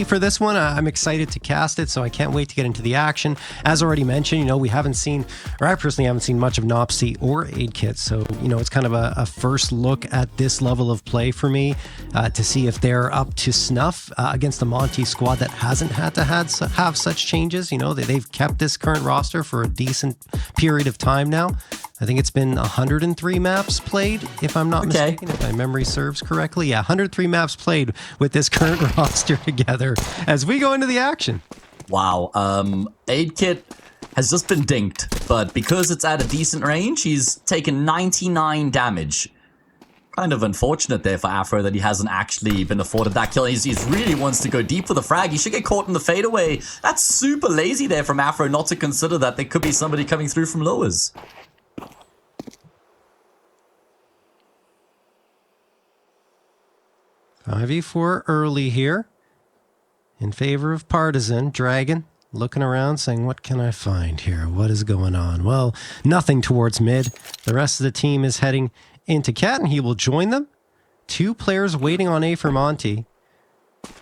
for this one. I'm excited to cast it, so I can't wait to get into the action. As already mentioned, you know, we haven't seen, or I personally haven't seen much of Nopsy or Aid Kit, so, you know, it's kind of a first look at this level of play for me to see if they're up to snuff against the Monte squad that hasn't had to have such changes. You know, they've kept this current roster for a decent period of time now. I think it's been 103 maps played, if I'm not mistaken, if my memory serves correctly. Yeah, 103 maps played with this current roster together as we go into the action. Wow. Aid Kit has just been dinked, but because it's at a decent range, he's taken 99 damage. Kind of unfortunate there for Afro that he hasn't actually been afforded that kill. He really wants to go deep for the frag. He should get caught in the fadeaway. That's super lazy there from Afro not to consider that there could be somebody coming through from lowers. 5v4 early here in favor of Partizan. Dragon looking around saying, what can I find here? What is going on? Well, nothing towards mid. The rest of the team is heading into Cat, and he will join them. 2 players waiting on A for Monte.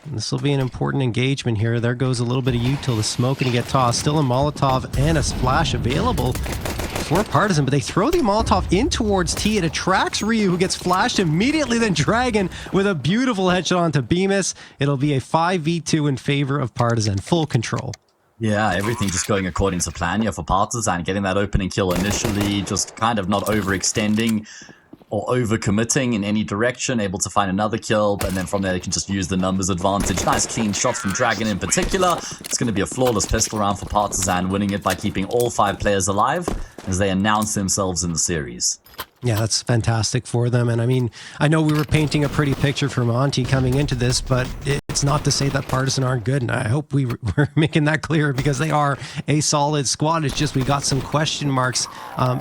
And this will be an important engagement here. There goes a little bit of util. The smoke going to get tossed. Still a Molotov and a splash available for Partizan, but they throw the Molotov in towards T. It attracts Ryu, who gets flashed immediately. Then Dragon with a beautiful headshot onto Bemis. It'll be a 5v2 in favor of Partizan. Full control. Yeah, everything just going according to plan here for Partizan. Getting that opening kill initially, just kind of not overextending or over-committing in any direction, able to find another kill, and then from there they can just use the numbers advantage. Nice clean shots from Dragon in particular. It's going to be a flawless pistol round for Partizan, winning it by keeping all 5 players alive as they announce themselves in the series. Yeah, that's fantastic for them. And I mean, I know we were painting a pretty picture for Monte coming into this, but it's not to say that Partizan aren't good. And I hope we're making that clear, because they are a solid squad. It's just we got some question marks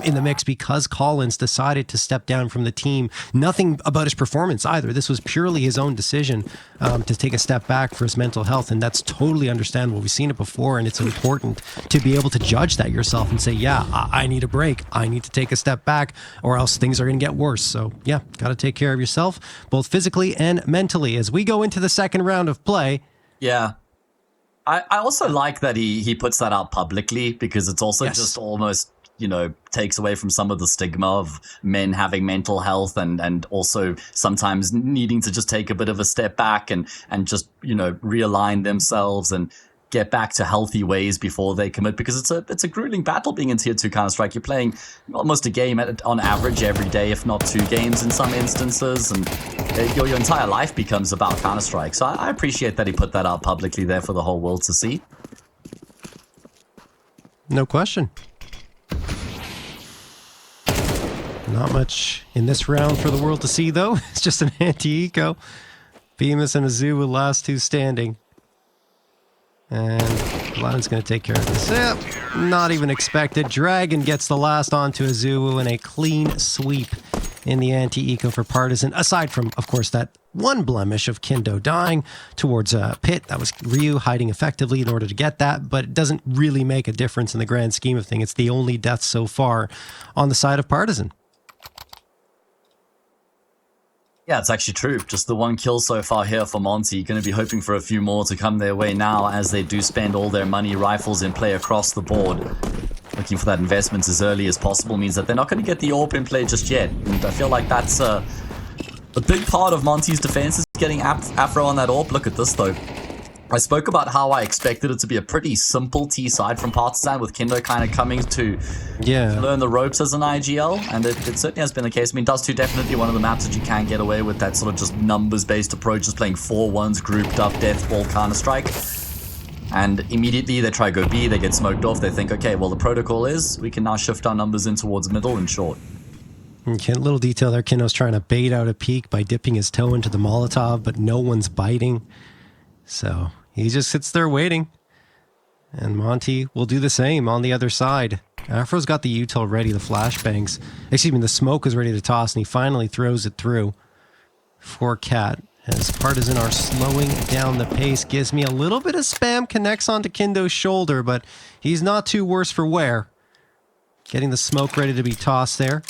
in the mix because Collins decided to step down from the team. Nothing about his performance either. This was purely his own decision to take a step back for his mental health. And that's totally understandable. We've seen it before, and it's important to be able to judge that yourself and say, yeah, I need a break. I need to take a step back, or else things are going to get worse. So yeah, got to take care of yourself, both physically and mentally, as we go into the second round of play. Yeah. I also like that he puts that out publicly, because it's also just almost, you know, takes away from some of the stigma of men having mental health and also sometimes needing to just take a bit of a step back and just, you know, realign themselves and get back to healthy ways before they commit, because it's a grueling battle being in Tier 2 Counter-Strike. You're playing almost a game on average every day, if not 2 games in some instances, and your entire life becomes about Counter-Strike. So I appreciate that he put that out publicly there for the whole world to see. No question. Not much in this round for the world to see, though. It's just an anti-eco. Bemis and Azu, last 2 standing. And Lion's going to take care of this. Yep, not even expected. Dragon gets the last onto Azuwu, and a clean sweep in the anti-eco for Partizan. Aside from, of course, that one blemish of Kindo dying towards Pit. That was Ryu hiding effectively in order to get that, but it doesn't really make a difference in the grand scheme of things. It's the only death so far on the side of Partizan. Yeah, it's actually true. Just the 1 kill so far here for Monte. Going to be hoping for a few more to come their way now, as they do spend all their money rifles in play across the board. Looking for that investment as early as possible means that they're not going to get the AWP in play just yet. And I feel like that's a big part of Monte's defense, is getting Afro on that AWP. Look at this, though. I spoke about how I expected it to be a pretty simple T side from Partizan, with Kindo kind of coming to learn the ropes as an IGL, and it certainly has been the case. I mean, Dust2 definitely one of the maps that you can get away with that sort of just numbers-based approach, just playing 4-1s grouped up deathball Counter-Strike. And immediately they try to go B, they get smoked off, they think, okay, well, the protocol is we can now shift our numbers in towards middle and short. Little detail there, Kindo's trying to bait out a peek by dipping his toe into the Molotov, but no one's biting. So he just sits there waiting. And Monte will do the same on the other side. Afro's got the util ready, the flashbangs. Excuse me, the smoke is ready to toss, and he finally throws it through for Cat. As Partizan are slowing down the pace. Gives me a little bit of spam, connects onto Kindo's shoulder, but he's not too worse for wear. Getting the smoke ready to be tossed there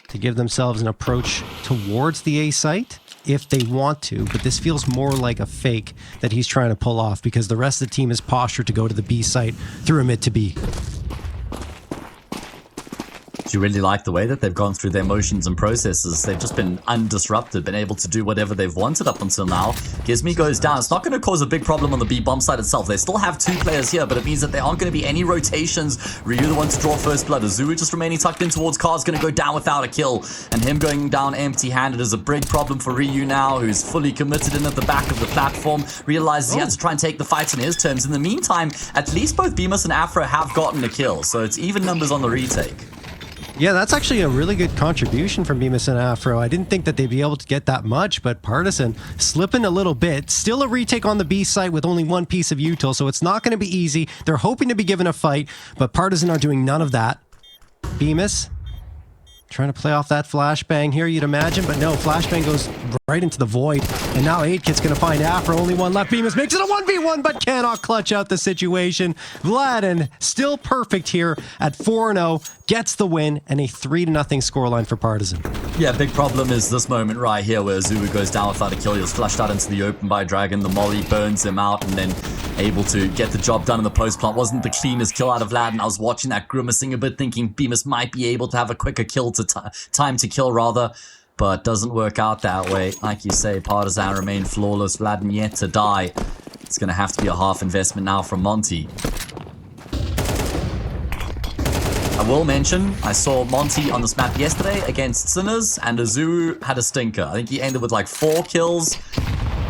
to give themselves an approach towards the A site. if they want to, but this feels more like a fake that he's trying to pull off because the rest of the team is postured to go to the B site through a mid to B. Do you really like the way that they've gone through their motions and processes? They've just been undisrupted, been able to do whatever they've wanted up until now. Gizmi goes down. It's not going to cause a big problem on the B bomb side itself. They still have 2 players here, but it means that there aren't going to be any rotations. Ryu the one to draw first blood. Azuu just remaining tucked in towards Car's going to go down without a kill. And him going down empty-handed is a big problem for Ryu now, who's fully committed in at the back of the platform. Realizes he has to try and take the fight on his terms. In the meantime, at least both Bemis and Afro have gotten a kill, so it's even numbers on the retake. Yeah, that's actually a really good contribution from Bemis and Afro. I didn't think that they'd be able to get that much, but Partizan slipping a little bit. Still a retake on the B site with only 1 piece of util, so it's not going to be easy. They're hoping to be given a fight, but Partizan are doing none of that. Bemis trying to play off that flashbang here, you'd imagine, but no, flashbang goes right into the void, and now 8kit's going to find Afro. Only 1 left. Bemis makes it a 1v1, but cannot clutch out the situation. Vladin still perfect here at 4-0, gets the win, and a 3-0 scoreline for Partizan. Yeah, big problem is this moment right here where Azuu goes down without a kill. He was flushed out into the open by Dragon. The molly burns him out and then able to get the job done in the post plant. Wasn't the cleanest kill out of Vladin. I was watching that grimacing a bit, thinking Bemis might be able to have a quicker kill to time to kill rather, but doesn't work out that way. Like you say, Partizan remain flawless. Vladin yet to die. It's going to have to be a half investment now from Monte. I will mention, I saw Monte on this map yesterday against Sinners, and Azuu had a stinker. I think he ended with like 4 kills.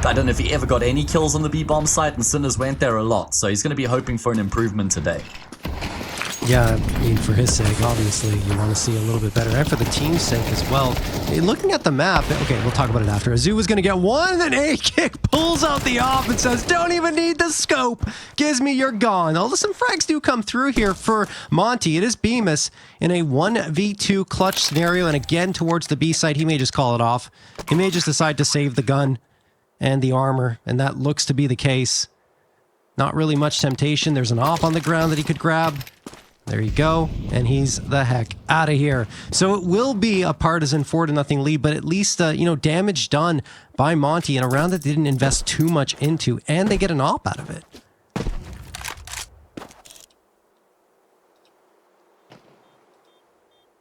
I don't know if he ever got any kills on the B-bomb site, and Sinners went there a lot, so he's going to be hoping for an improvement today. Yeah, I mean, for his sake, obviously, you want to see a little bit better, and for the team's sake as well. Looking at the map, okay, we'll talk about it after. Azuu was going to get one, and then A-Kick pulls out the off and says, don't even need the scope. Gizmi, you're gone. Although some frags do come through here for Monte. It is Bemis in a 1v2 clutch scenario, and again towards the B side. He may just call it off. He may just decide to save the gun and the armor, and that looks to be the case. Not really much temptation. There's an op on the ground that he could grab. There you go, and he's the heck out of here. So it will be a Partizan 4-0 lead, but at least, damage done by Monte in a round that they didn't invest too much into, and they get an op out of it.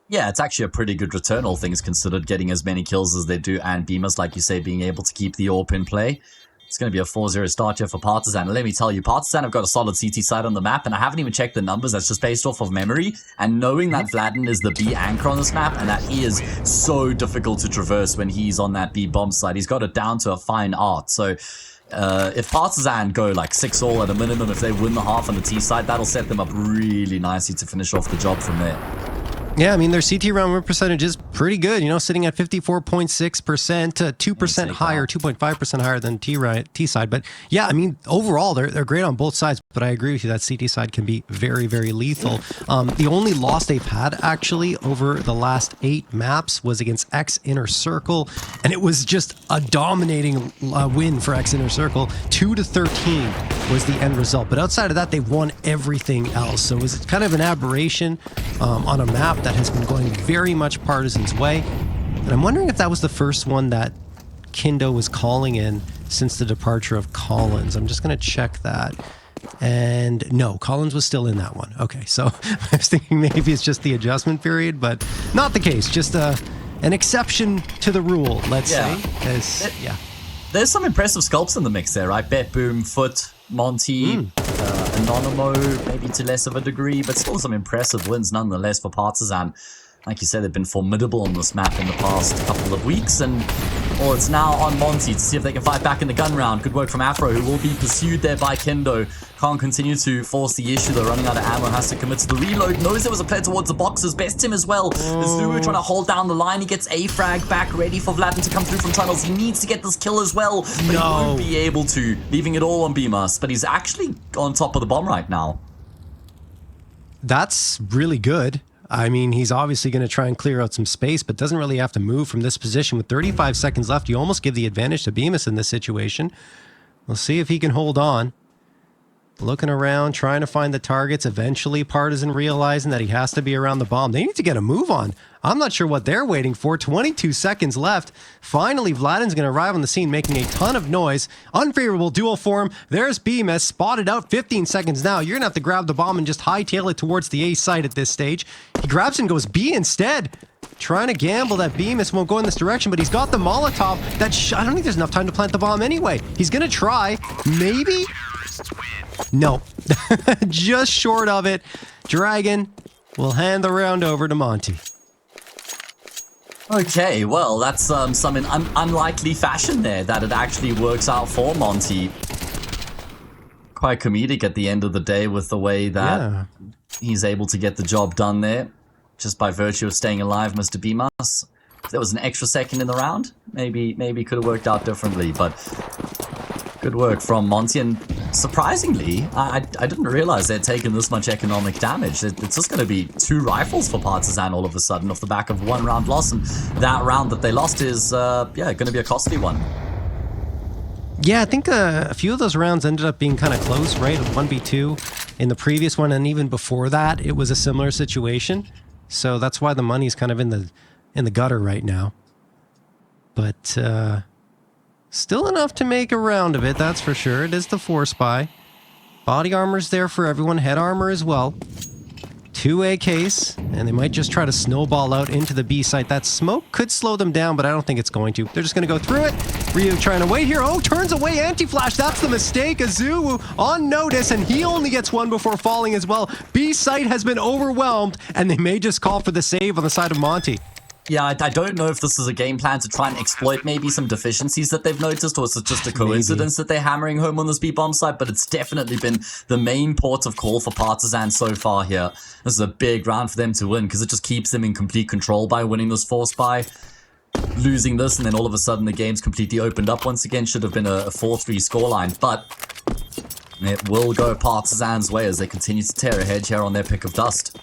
Yeah, it's actually a pretty good return, all things considered, getting as many kills as they do, and Bemis, like you say, being able to keep the AWP in play. It's going to be a 4-0 start here for Partizan. And let me tell you, Partizan have got a solid CT side on the map, and I haven't even checked the numbers. That's just based off of memory. And knowing that Vladin is the B anchor on this map, and that he is so difficult to traverse when he's on that B bomb side. He's got it down to a fine art. So if Partizan go like 6-all at a minimum, if they win the half on the T side, that'll set them up really nicely to finish off the job from there. Yeah, I mean, their CT round win percentage is pretty good, sitting at 54.6%, 2% higher, 2.5% higher than T side. But yeah, I mean, overall, they're great on both sides. But I agree with you that CT side can be very, very lethal. The only loss they've had, actually, over the last 8 maps was against X Inner Circle. And it was just a dominating win for X Inner Circle. 2-13 was the end result. But outside of that, they've won everything else. So it was kind of an aberration on a map that has been going very much Partizan's way. And I'm wondering if that was the first one that Kindo was calling in since the departure of Collins. I'm just going to check that. And no, Collins was still in that one. Okay, so I was thinking maybe it's just the adjustment period, but not the case. Just an exception to the rule, let's say. There's some impressive sculpts in the mix there, right? Bet Boom, Foot, Monte, Anonymo, maybe to less of a degree, but still some impressive wins nonetheless for Partizan. Like you said, they've been formidable on this map in the past couple of weeks, and it's now on Monte to see if they can fight back in the gun round. Good work from Afro, who will be pursued there by Kindo. Can't continue to force the issue. They're running out of ammo, has to commit to the reload. Knows there was a player towards the boxes. Best him as well. Azuu trying to hold down the line. He gets a frag back, ready for Vladin to come through from tunnels. He needs to get this kill as well, but he won't be able to, leaving it all on Bemis. But he's actually on top of the bomb right now. That's really good. I mean, he's obviously going to try and clear out some space, but doesn't really have to move from this position. With 35 seconds left, you almost give the advantage to Bemis in this situation. We'll see if he can hold on. Looking around, trying to find the targets. Eventually, Partizan realizing that he has to be around the bomb. They need to get a move on. I'm not sure what they're waiting for. 22 seconds left. Finally, Vladin's going to arrive on the scene, making a ton of noise. Unfavorable duel for him. There's Bemis, spotted out 15 seconds now. You're going to have to grab the bomb and just hightail it towards the A site at this stage. He grabs it and goes B instead. Trying to gamble that Bemis won't go in this direction, but he's got the Molotov. I don't think there's enough time to plant the bomb anyway. He's going to try. Maybe? No. Just short of it. Dragon will hand the round over to Monte. Okay, well, that's some unlikely fashion there that it actually works out for Monte. Quite comedic at the end of the day with the way that he's able to get the job done there. Just by virtue of staying alive, Mr. Bemis. If there was an extra second in the round, maybe could have worked out differently, but good work from Monte. And surprisingly, I didn't realize they'd taken this much economic damage. It's just going to be 2 rifles for Partizan all of a sudden off the back of 1 round loss, and that round that they lost is going to be a costly one. Yeah, I think a few of those rounds ended up being kind of close, right? 1v2 in the previous one, and even before that, it was a similar situation. So that's why the money's kind of in the gutter right now. But still enough to make a round of it, that's for sure. It is the 4-spy. Body armor's there for everyone, head armor as well. 2 AKs, and they might just try to snowball out into the B site. That smoke could slow them down, but I don't think it's going to. They're just going to go through it. Ryu trying to wait here. Oh, turns away anti-flash. That's the mistake. Azu on notice, and he only gets 1 before falling as well. B site has been overwhelmed, and they may just call for the save on the side of Monte. Yeah, I don't know if this is a game plan to try and exploit maybe some deficiencies that they've noticed, or is it just a coincidence that they're hammering home on this B-bomb site, but it's definitely been the main port of call for Partizan so far here. This is a big round for them to win, because it just keeps them in complete control by winning this 4-spy. Losing this, and then all of a sudden the game's completely opened up once again. Should have been a 4-3 scoreline, but it will go Partizan's way as they continue to tear ahead here on their pick of Dust.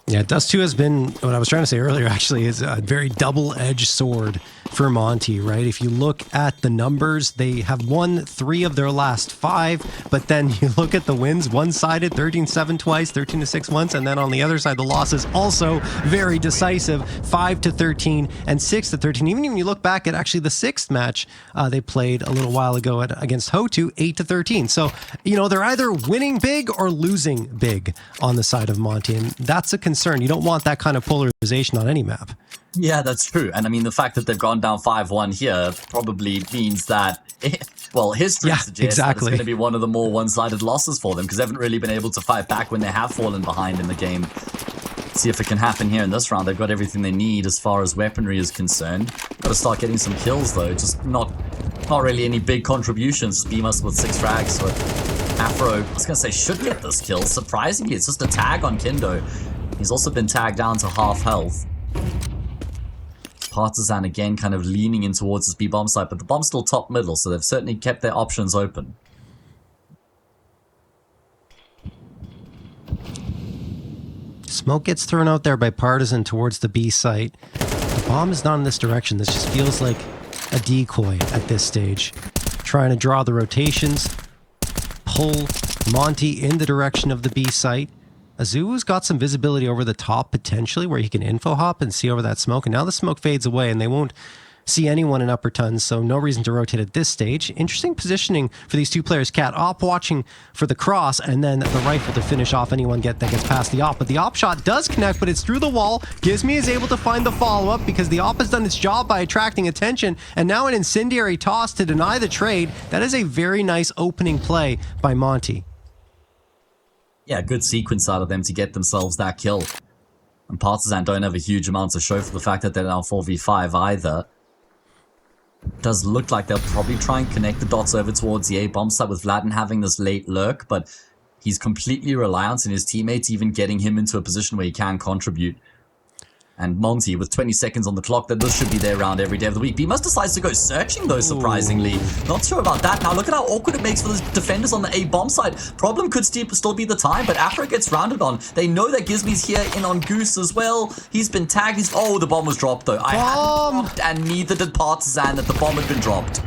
Yeah, Dust2 has been, what I was trying to say earlier actually, is a very double-edged sword for Monte, right? If you look at the numbers, they have won 3 of their last 5, but then you look at the wins, one-sided, 13-7 twice, 13-6 once, and then on the other side, the losses also very decisive, 5-13 and 6-13. Even when you look back at actually the 6th match they played a little while ago against Hotu, 8-13. So, you know, they're either winning big or losing big on the side of Monte, and that's a concern. You don't want that kind of polarization on any map. Yeah, that's true. And I mean, the fact that they've gone down 5-1 here probably means that, history suggests that it's going to be one of the more one-sided losses for them, because they haven't really been able to fight back when they have fallen behind in the game. See if it can happen here in this round. They've got everything they need as far as weaponry is concerned. Got to start getting some kills, though. Just not really any big contributions. Bemis with 6 frags, so Afro, I was going to say, should get this kill. Surprisingly, it's just a tag on Kindo. He's also been tagged down to half health. Partizan again kind of leaning in towards his B-bomb site, but the bomb's still top middle, so they've certainly kept their options open. Smoke gets thrown out there by Partizan towards the B site. The bomb is not in this direction. This just feels like a decoy at this stage. Trying to draw the rotations, pull Monte in the direction of the B site. Azu's got some visibility over the top potentially where he can info hop and see over that smoke, and now the smoke fades away and they won't see anyone in upper tons, so no reason to rotate at this stage. Interesting positioning for these 2 players. Cat op watching for the cross, and then the rifle to finish off anyone that gets past the op. But the op shot does connect, but it's through the wall. Gizmi is able to find the follow-up because the op has done its job by attracting attention, and now an incendiary toss to deny the trade. That is a very nice opening play by Monte. Yeah, good sequence out of them to get themselves that kill. And Partizan don't have a huge amount to show for the fact that they're now 4v5 either. It does look like they'll probably try and connect the dots over towards the A-bomb site with Vladin having this late lurk, but he's completely reliant on his teammates even getting him into a position where he can contribute. And Monte, with 20 seconds on the clock, then this should be their round every day of the week. Bemis decides to go searching, though, surprisingly. Not sure about that. Now, look at how awkward it makes for the defenders on the A-bomb side. Problem could still be the time, but Afro gets rounded on. They know that Gizmi's here in on Goose as well. He's been tagged. Oh, the bomb was dropped, though. I hadn't dropped, and neither did Partizan that the bomb had been dropped.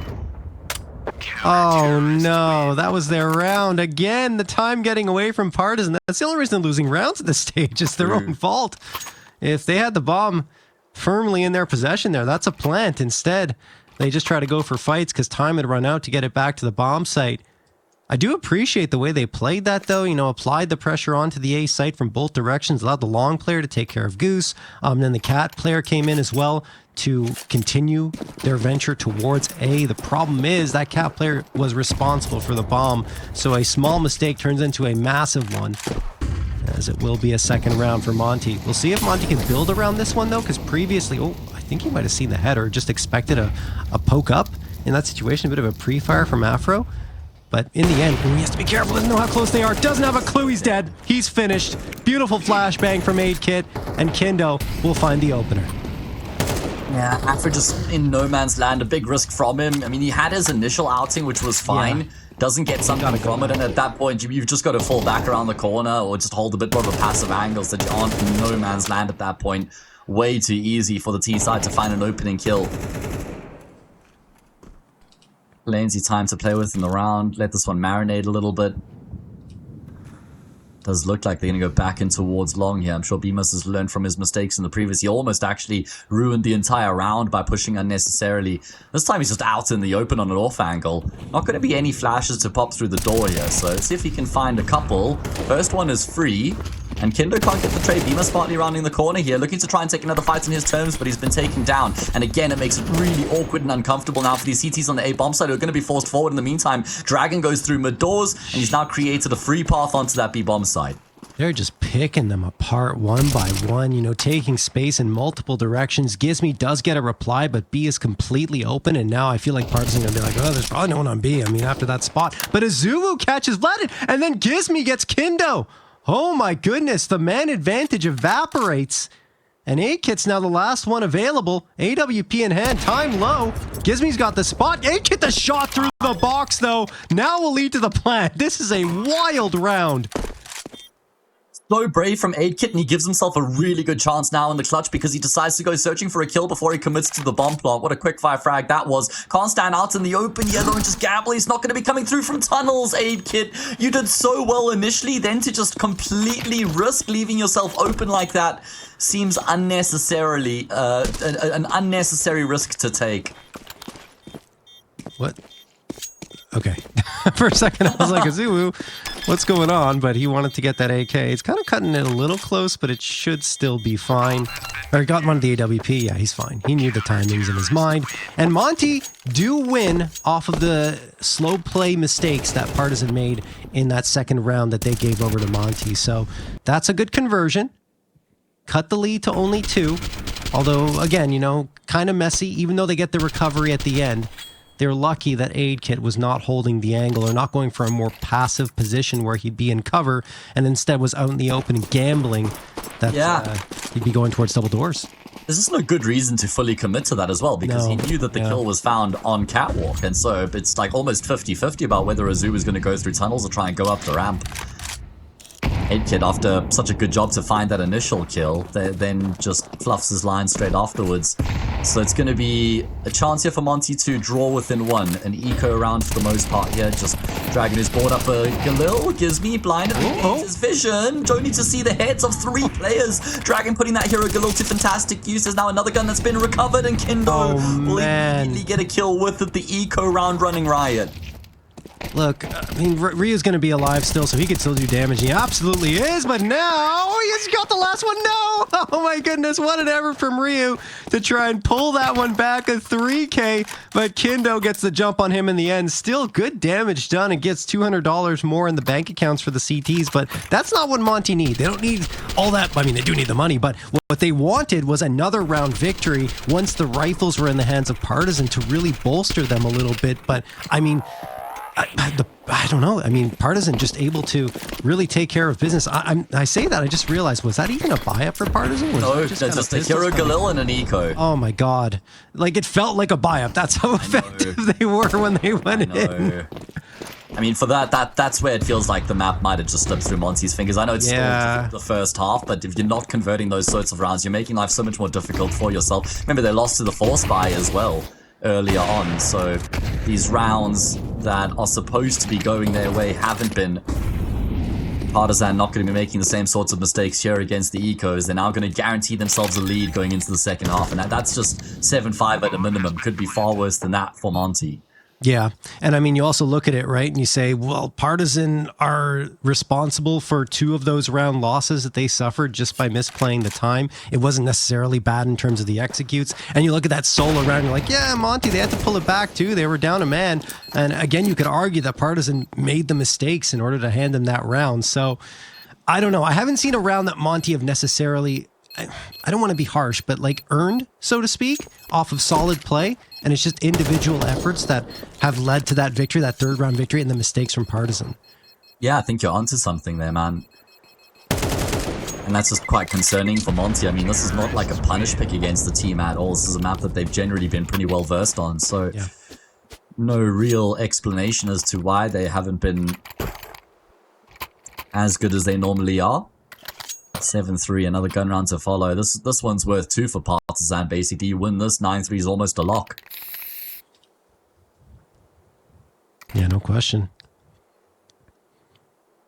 Oh no, that was their round. Again, the time getting away from Partizan. That's the only reason they're losing rounds at this stage. It's their own fault. If they had the bomb firmly in their possession there, that's a plant. Instead, they just try to go for fights because time had run out to get it back to the bomb site. I do appreciate the way they played that, though. You know, applied the pressure onto the A site from both directions, allowed the long player to take care of Goose. Then the cat player came in as well to continue their venture towards A. The problem is that cat player was responsible for the bomb, so a small mistake turns into a massive one, as it will be a second round for Monte. We'll see if Monte can build around this one, though, because previously, I think he might have seen the header, just expected a poke up in that situation, a bit of a pre-fire from Afro. But in the end, he has to be careful, doesn't know how close they are, doesn't have a clue, he's dead, he's finished. Beautiful flashbang from Aidkit, and Kindo will find the opener. Yeah, Afro just in no man's land, a big risk from him. I mean, he had his initial outing, which was fine. Yeah. Doesn't get something from it, and at that point, you've just got to fall back around the corner or just hold a bit more of a passive angle so that you aren't in no man's land at that point. Way too easy for the T side to find an opening kill. Plenty time to play with in the round. Let this one marinate a little bit. Does look like they're going to go back in towards long here. I'm sure Bemis has learned from his mistakes in the previous. He almost actually ruined the entire round by pushing unnecessarily. This time he's just out in the open on an off angle. Not going to be any flashes to pop through the door here. So let's see if he can find a couple. First one is free. And Kindo can't get the trade. Bemis partly rounding the corner here, looking to try and take another fight on his terms, but he's been taken down. And again, it makes it really awkward and uncomfortable now for these CTs on the A bomb side who are going to be forced forward. In the meantime, Dragon goes through mid doors, and he's now created a free path onto that B bomb side. They're just picking them apart one by one, you know, taking space in multiple directions. Gizmy does get a reply, but B is completely open, and now I feel like Partizan going to be like, oh, there's probably no one on B. I mean, after that spot. But Azuvu catches Vlad, and then Gizmy gets Kindo. Oh my goodness, the man advantage evaporates. And Aidkit's now the last one available. AWP in hand, time low. Gizmy's got the spot. Aidkit the shot through the box, though. Now will lead to the plant. This is a wild round. So brave from Aidkit, and he gives himself a really good chance now in the clutch because he decides to go searching for a kill before he commits to the bomb plant. What a quick fire frag that was. Can't stand out in the open here though and just gamble. He's not going to be coming through from tunnels, Aidkit. You did so well initially, then to just completely risk leaving yourself open like that seems unnecessarily an unnecessary risk to take. What? Okay. For a second, I was like, Azuvu, what's going on? But he wanted to get that AK. It's kind of cutting it a little close, but it should still be fine. Or he got one of the AWP. Yeah, he's fine. He knew the timings in his mind. And Monte do win off of the slow play mistakes that Partizan made in that second round that they gave over to Monte. So that's a good conversion. Cut the lead to only 2. Although, again, you know, kind of messy, even though they get the recovery at the end. They're lucky that Aidkit was not holding the angle or not going for a more passive position where he'd be in cover and instead was out in the open gambling that he'd be going towards double doors. There's just no good reason to fully commit to that as well because he knew that the kill was found on catwalk, and so it's like almost 50-50 about whether Azu is going to go through tunnels or try and go up the ramp. Aidkit, after such a good job to find that initial kill, then just fluffs his line straight afterwards. So it's going to be a chance here for Monte to draw within 1. An eco round for the most part here. Just dragging his board up a Galil. Gizmy blinded his vision. Don't need to see the heads of 3 players. Dragon putting that hero Galil to fantastic use. There's now another gun that's been recovered, and Kindo will immediately get a kill with it. The eco round running riot. Look, I mean, Ryu's going to be alive still, so he could still do damage. He absolutely is, but now he's got the last one. No! Oh my goodness, what an effort from Ryu to try and pull that one back a 3K, but Kindo gets the jump on him in the end. Still good damage done and gets $200 more in the bank accounts for the CTs, but that's not what Monte need. They don't need all that. I mean, they do need the money, but what they wanted was another round victory once the rifles were in the hands of Partizan to really bolster them a little bit, but I mean, I don't know. I mean, Partizan just able to really take care of business. I say that, I just realized, was that even a buy-up for Partizan? No, just a hero Galil and an eco. Oh my god. Like, it felt like a buy-up. That's how effective they were when they went in. I mean, for that's where it feels like the map might have just slipped through Monty's fingers. I know it's still the first half, but if you're not converting those sorts of rounds, you're making life so much more difficult for yourself. Remember, they lost to the Force Spy as well earlier on, so these rounds that are supposed to be going their way haven't been. Partizan not going to be making the same sorts of mistakes here against the Ecos. They're now going to guarantee themselves a lead going into the second half, and that's just 7-5 at a minimum. Could be far worse than that for Monte. Yeah. And I mean, you also look at it, right? And you say, well, Partizan are responsible for 2 of those round losses that they suffered just by misplaying the time. It wasn't necessarily bad in terms of the executes. And you look at that solo round, you're like, yeah, Monte, they had to pull it back too. They were down a man. And again, you could argue that Partizan made the mistakes in order to hand them that round. So I don't know. I haven't seen a round that Monte have necessarily, I don't want to be harsh, but like earned, so to speak, off of solid play. And it's just individual efforts that have led to that victory, that third round victory, and the mistakes from Partizan. Yeah, I think you're onto something there, man. And that's just quite concerning for Monte. I mean, this is not like a punish pick against the team at all. This is a map that they've generally been pretty well versed on. So yeah. No real explanation as to why they haven't been as good as they normally are. 7-3, another gun round to follow. This one's worth 2 for Partizan, basically. You win this, 9-3 is almost a lock. Yeah, no question.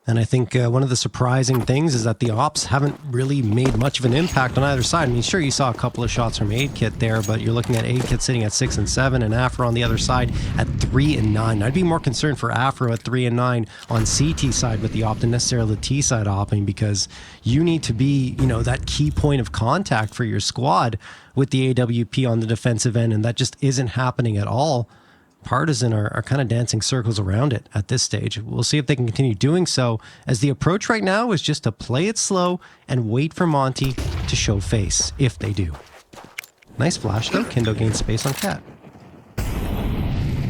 And I think one of the surprising things is that the ops haven't really made much of an impact on either side. I mean, sure, you saw a couple of shots from 8kit there, but you're looking at 8kit sitting at 6 and 7, and Afro on the other side at 3 and 9. I'd be more concerned for Afro at 3 and 9 on CT side with the op than necessarily the T side opping, because you need to be, you know, that key point of contact for your squad with the AWP on the defensive end, and that just isn't happening at all. Partizan are kind of dancing circles around it at this stage. We'll see if they can continue doing so, as the approach right now is just to play it slow and wait for Monte to show face, if they do. Nice flash though. Kindo gains space on Cat. I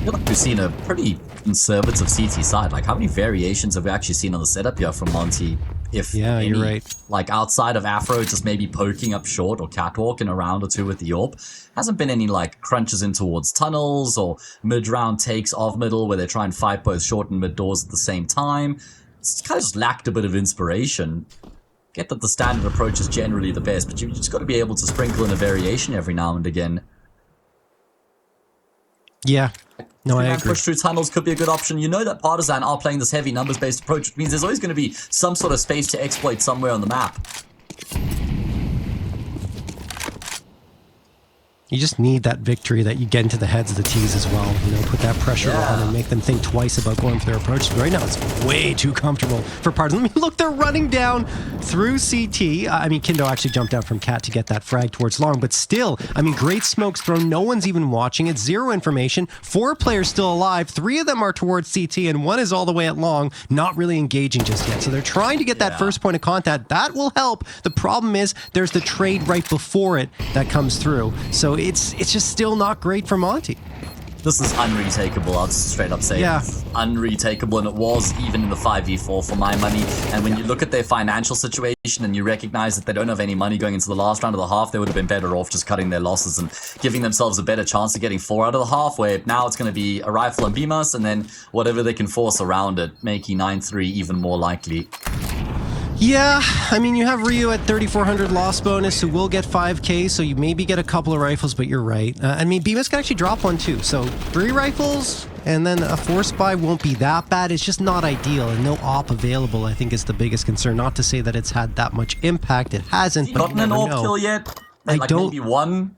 feel like we've seen a pretty conservative CT side. Like, how many variations have we actually seen on the setup here from Monte? If yeah, any, you're right. Like outside of Afro, just maybe poking up short or catwalk in a round or 2 with the AWP. Hasn't been any like crunches in towards tunnels or mid-round takes of middle where they try and fight both short and mid doors at the same time. It's kind of just lacked a bit of inspiration. Get that the standard approach is generally the best, but you've just got to be able to sprinkle in a variation every now and again. Yeah. No, I agree. Push through tunnels could be a good option. You know that Partizan are playing this heavy numbers-based approach, which means there's always going to be some sort of space to exploit somewhere on the map. You just need that victory that you get into the heads of the T's as well. You know, put that pressure on and make them think twice about going for their approach. Right now, it's way too comfortable for Partizan. I mean, look, they're running down through CT. I mean, Kindo actually jumped down from Cat to get that frag towards long, but still, I mean, great smokes thrown. No one's even watching it. 0 information. 4 players still alive. 3 of them are towards CT, and 1 is all the way at long, not really engaging just yet. So they're trying to get that first point of contact. That will help. The problem is there's the trade right before it that comes through. So it's just still not great for Monte. This is unretakeable, I'll just straight up say. Yeah. It's unretakeable, and it was even in the 5v4 for my money. And when you look at their financial situation and you recognize that they don't have any money going into the last round of the half, they would have been better off just cutting their losses and giving themselves a better chance of getting 4 out of the half, where now it's going to be a rifle and BMUS, and then whatever they can force around it, making 9-3 even more likely. Yeah, I mean, you have Ryu at 3,400 loss bonus, who will get 5k, so you maybe get a couple of rifles, but you're right. I mean, BMUS can actually drop one too, so 3 rifles and then a force buy won't be that bad. It's just not ideal, and no op available, I think, is the biggest concern. Not to say that it's had that much impact. It hasn't, but you gotten an never AWP know. kill yet? I like don't. Maybe 1?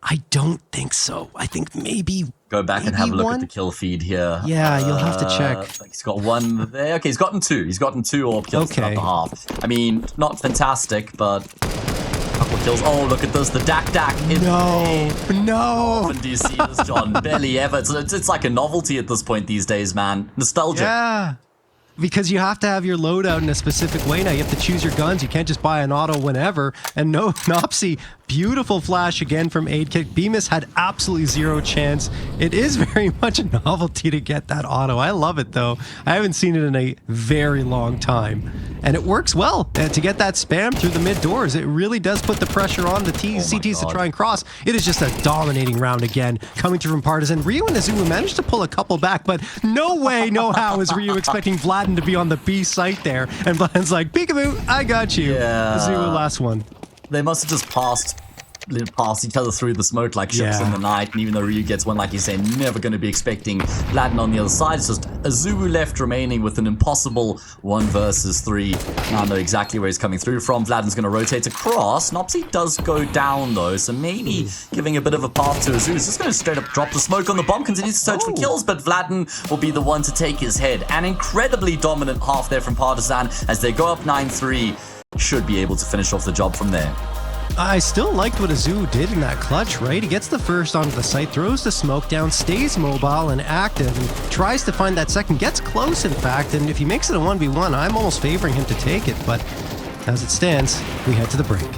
I don't think so. I think maybe. Go back and have a look 1? at the kill feed here. Yeah, you'll have to check. He's got 1 there. Okay, he's gotten 2. He's gotten 2 AWP kills throughout the half. I mean, not fantastic, but a couple of kills. Oh, look at this. The dak. No. Often do you see this, John? Barely ever. It's like a novelty at this point these days, man. Nostalgia. Yeah. Because you have to have your loadout in a specific way now. You have to choose your guns. You can't just buy an auto whenever. And no, Nopsy, beautiful flash again from 8kit. BMUS had absolutely 0 chance. It is very much a novelty to get that auto. I love it, though. I haven't seen it in a very long time. And it works well to get that spam through the mid doors. It really does put the pressure on the CTs to try and cross. It is just a dominating round again, coming through from Partizan. Ryu and Azuma managed to pull a couple back, but no way, no how is Ryu expecting Vladen to be on the B site there. And Vladen's like, peekaboo, I got you. Yeah. Azuma last one. They must have just passed pass each other through the smoke like ships in the night. And even though Ryu gets one, like you say, never going to be expecting Vladen on the other side. It's just Azubu left remaining with an impossible 1 versus 3. Now I know exactly where he's coming through from. Vladen's going to rotate across. Nopsy does go down though, so maybe giving a bit of a path to Azubu. He's just going to straight up drop the smoke on the bomb, continues to search for kills, but Vladen will be the one to take his head. An incredibly dominant half there from Partizan as they go up 9-3. Should be able to finish off the job from there. I still liked what Azu did in that clutch, right? He gets the first onto the site, throws the smoke down, stays mobile and active, and tries to find that second, gets close in fact, and if he makes it a 1v1, I'm almost favoring him to take it, but as it stands, we head to the break.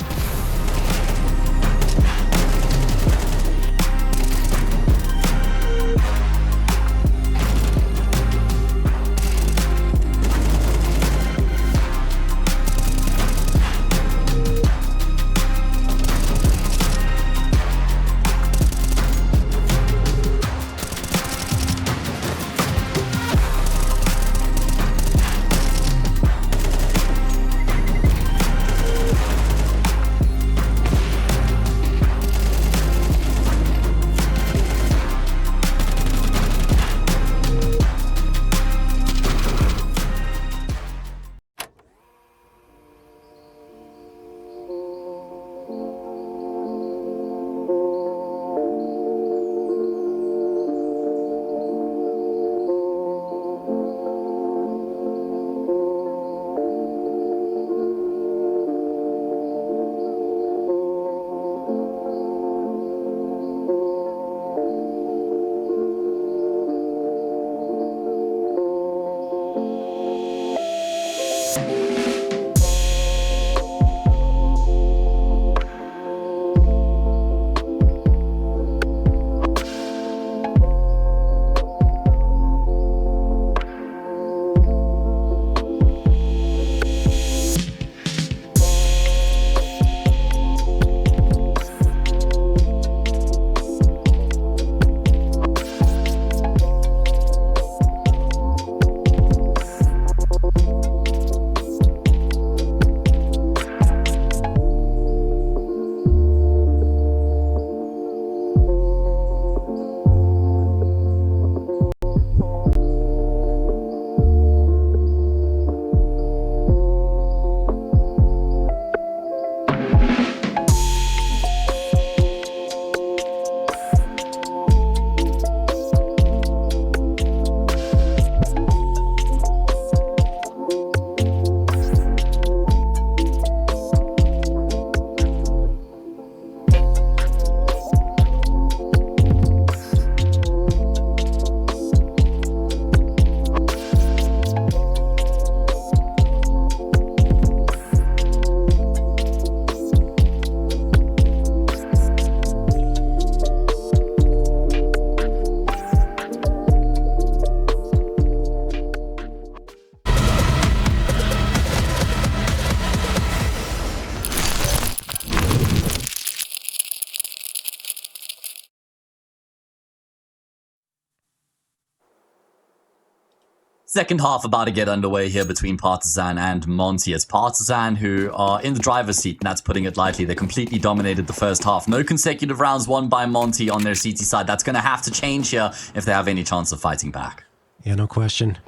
Second half about to get underway here between Partizan and Monte. It's Partizan who are in the driver's seat, and that's putting it lightly. They completely dominated the first half. No consecutive rounds won by Monte on their CT side. That's going to have to change here if they have any chance of fighting back. Yeah, no question.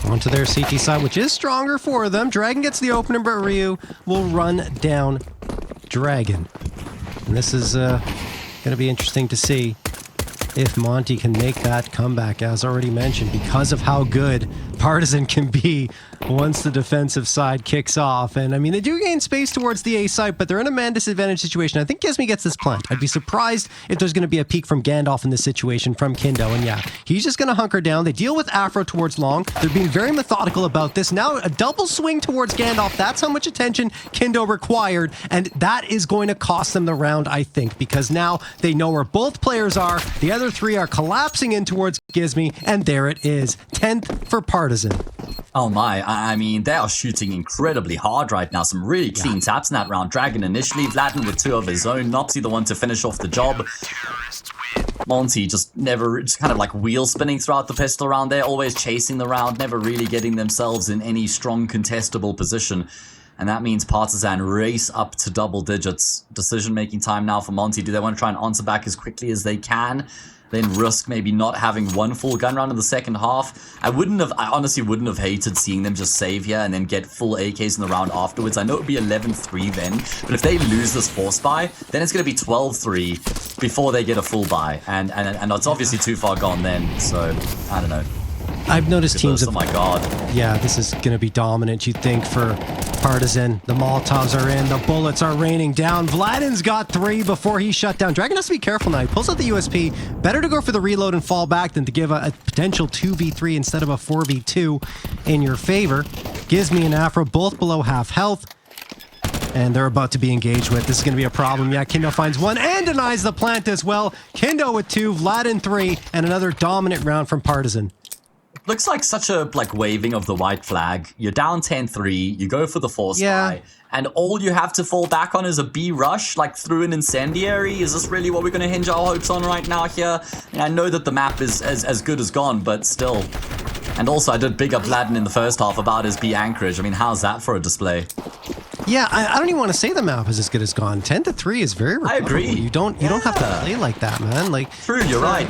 Onto their CT side, which is stronger for them. Dragon gets the opener, but Ryu will run down Dragon. And this is going to be interesting to see if Monte can make that comeback, as already mentioned, because of how good Partizan can be once the defensive side kicks off. And I mean, they do gain space towards the A site, but they're in a man disadvantage situation. I think Gizmi gets this plant. I'd be surprised if there's going to be a peek from Gandalf in this situation from Kindo. And yeah, he's just going to hunker down. They deal with Afro towards long. They're being very methodical about this. Now a double swing towards Gandalf. That's how much attention Kindo required. And that is going to cost them the round, I think, because now they know where both players are. The other three are collapsing in towards Gizmi. And there it is. 10th for Partizan. Oh my, I mean, they are shooting incredibly hard right now. Some really clean taps in that round. Dragon initially, Vladen with 2 of his own. Nopsy the one to finish off the job. Monte just kind of like wheel spinning throughout the pistol round there, always chasing the round, never really getting themselves in any strong contestable position. And that means Partizan race up to double digits. Decision-making time now for Monte. Do they want to try and answer back as quickly as they can? Then risk maybe not having one full gun round in the second half. I honestly wouldn't have hated seeing them just save here and then get full AKs in the round afterwards. I know it would be 11-3 then, but if they lose this force buy, then it's going to be 12-3 before they get a full buy. And it's obviously too far gone then, so I don't know. I've noticed teams Oh my god. Yeah, this is going to be dominant, you think, for Partizan. The Molotovs are in. The bullets are raining down. Vladin's got 3 before he shut down. Dragon has to be careful now. He pulls out the USP. Better to go for the reload and fall back than to give a potential 2v3 instead of a 4v2 in your favor. Gives me an afro, both below half health. And they're about to be engaged with. This is going to be a problem. Yeah, Kindo finds 1 and denies the plant as well. Kindo with 2, Vladin 3, and another dominant round from Partizan. Looks like such a waving of the white flag. You're down 10-3, you go for the force buy, and all you have to fall back on is a B rush, through an incendiary. Is this really what we're going to hinge our hopes on right now here? And I know that the map is as good as gone, but still. And also, I did big up Vladin in the first half about his B anchorage. I mean, how's that for a display? Yeah, I don't even want to say the map is as good as gone. 10-3 is very recoverable. I agree. You don't have to play like that, man. True, you're right.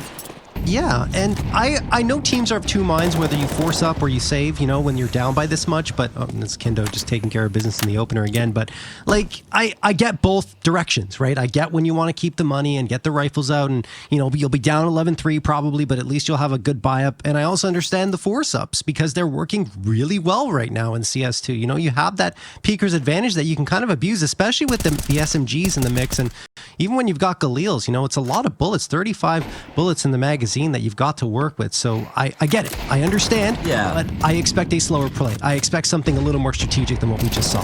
Yeah, and I know teams are of two minds whether you force up or you save, when you're down by this much, but it's Kindo just taking care of business in the opener again, but I get both directions, right? I get when you want to keep the money and get the rifles out and, you'll be down 11-3 probably, but at least you'll have a good buy up, and I also understand the force ups because they're working really well right now in CS2. You have that peeker's advantage that you can kind of abuse, especially with the SMGs in the mix, and even when you've got Galils, it's a lot of bullets, 35 bullets in the magazine that you've got to work with. So I get it. I understand. Yeah. But I expect a slower play. I expect something a little more strategic than what we just saw.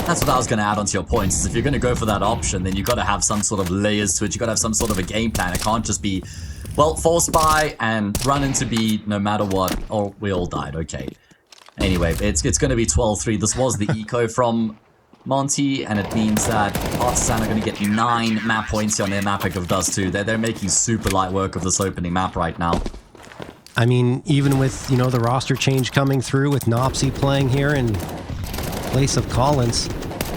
That's what I was going to add onto your points. Is if you're going to go for that option, then you've got to have some sort of layers to it. You've got to have some sort of a game plan. It can't just be, force buy and run into B no matter what. Or we all died. Okay. Anyway, it's going to be 12-3. This was the eco from Monte, and it means that Partizan are going to get 9 map points here on their map pick of Dust2. They're making super light work of this opening map right now. I mean, even with, the roster change coming through with Nopsy playing here in place of Collins,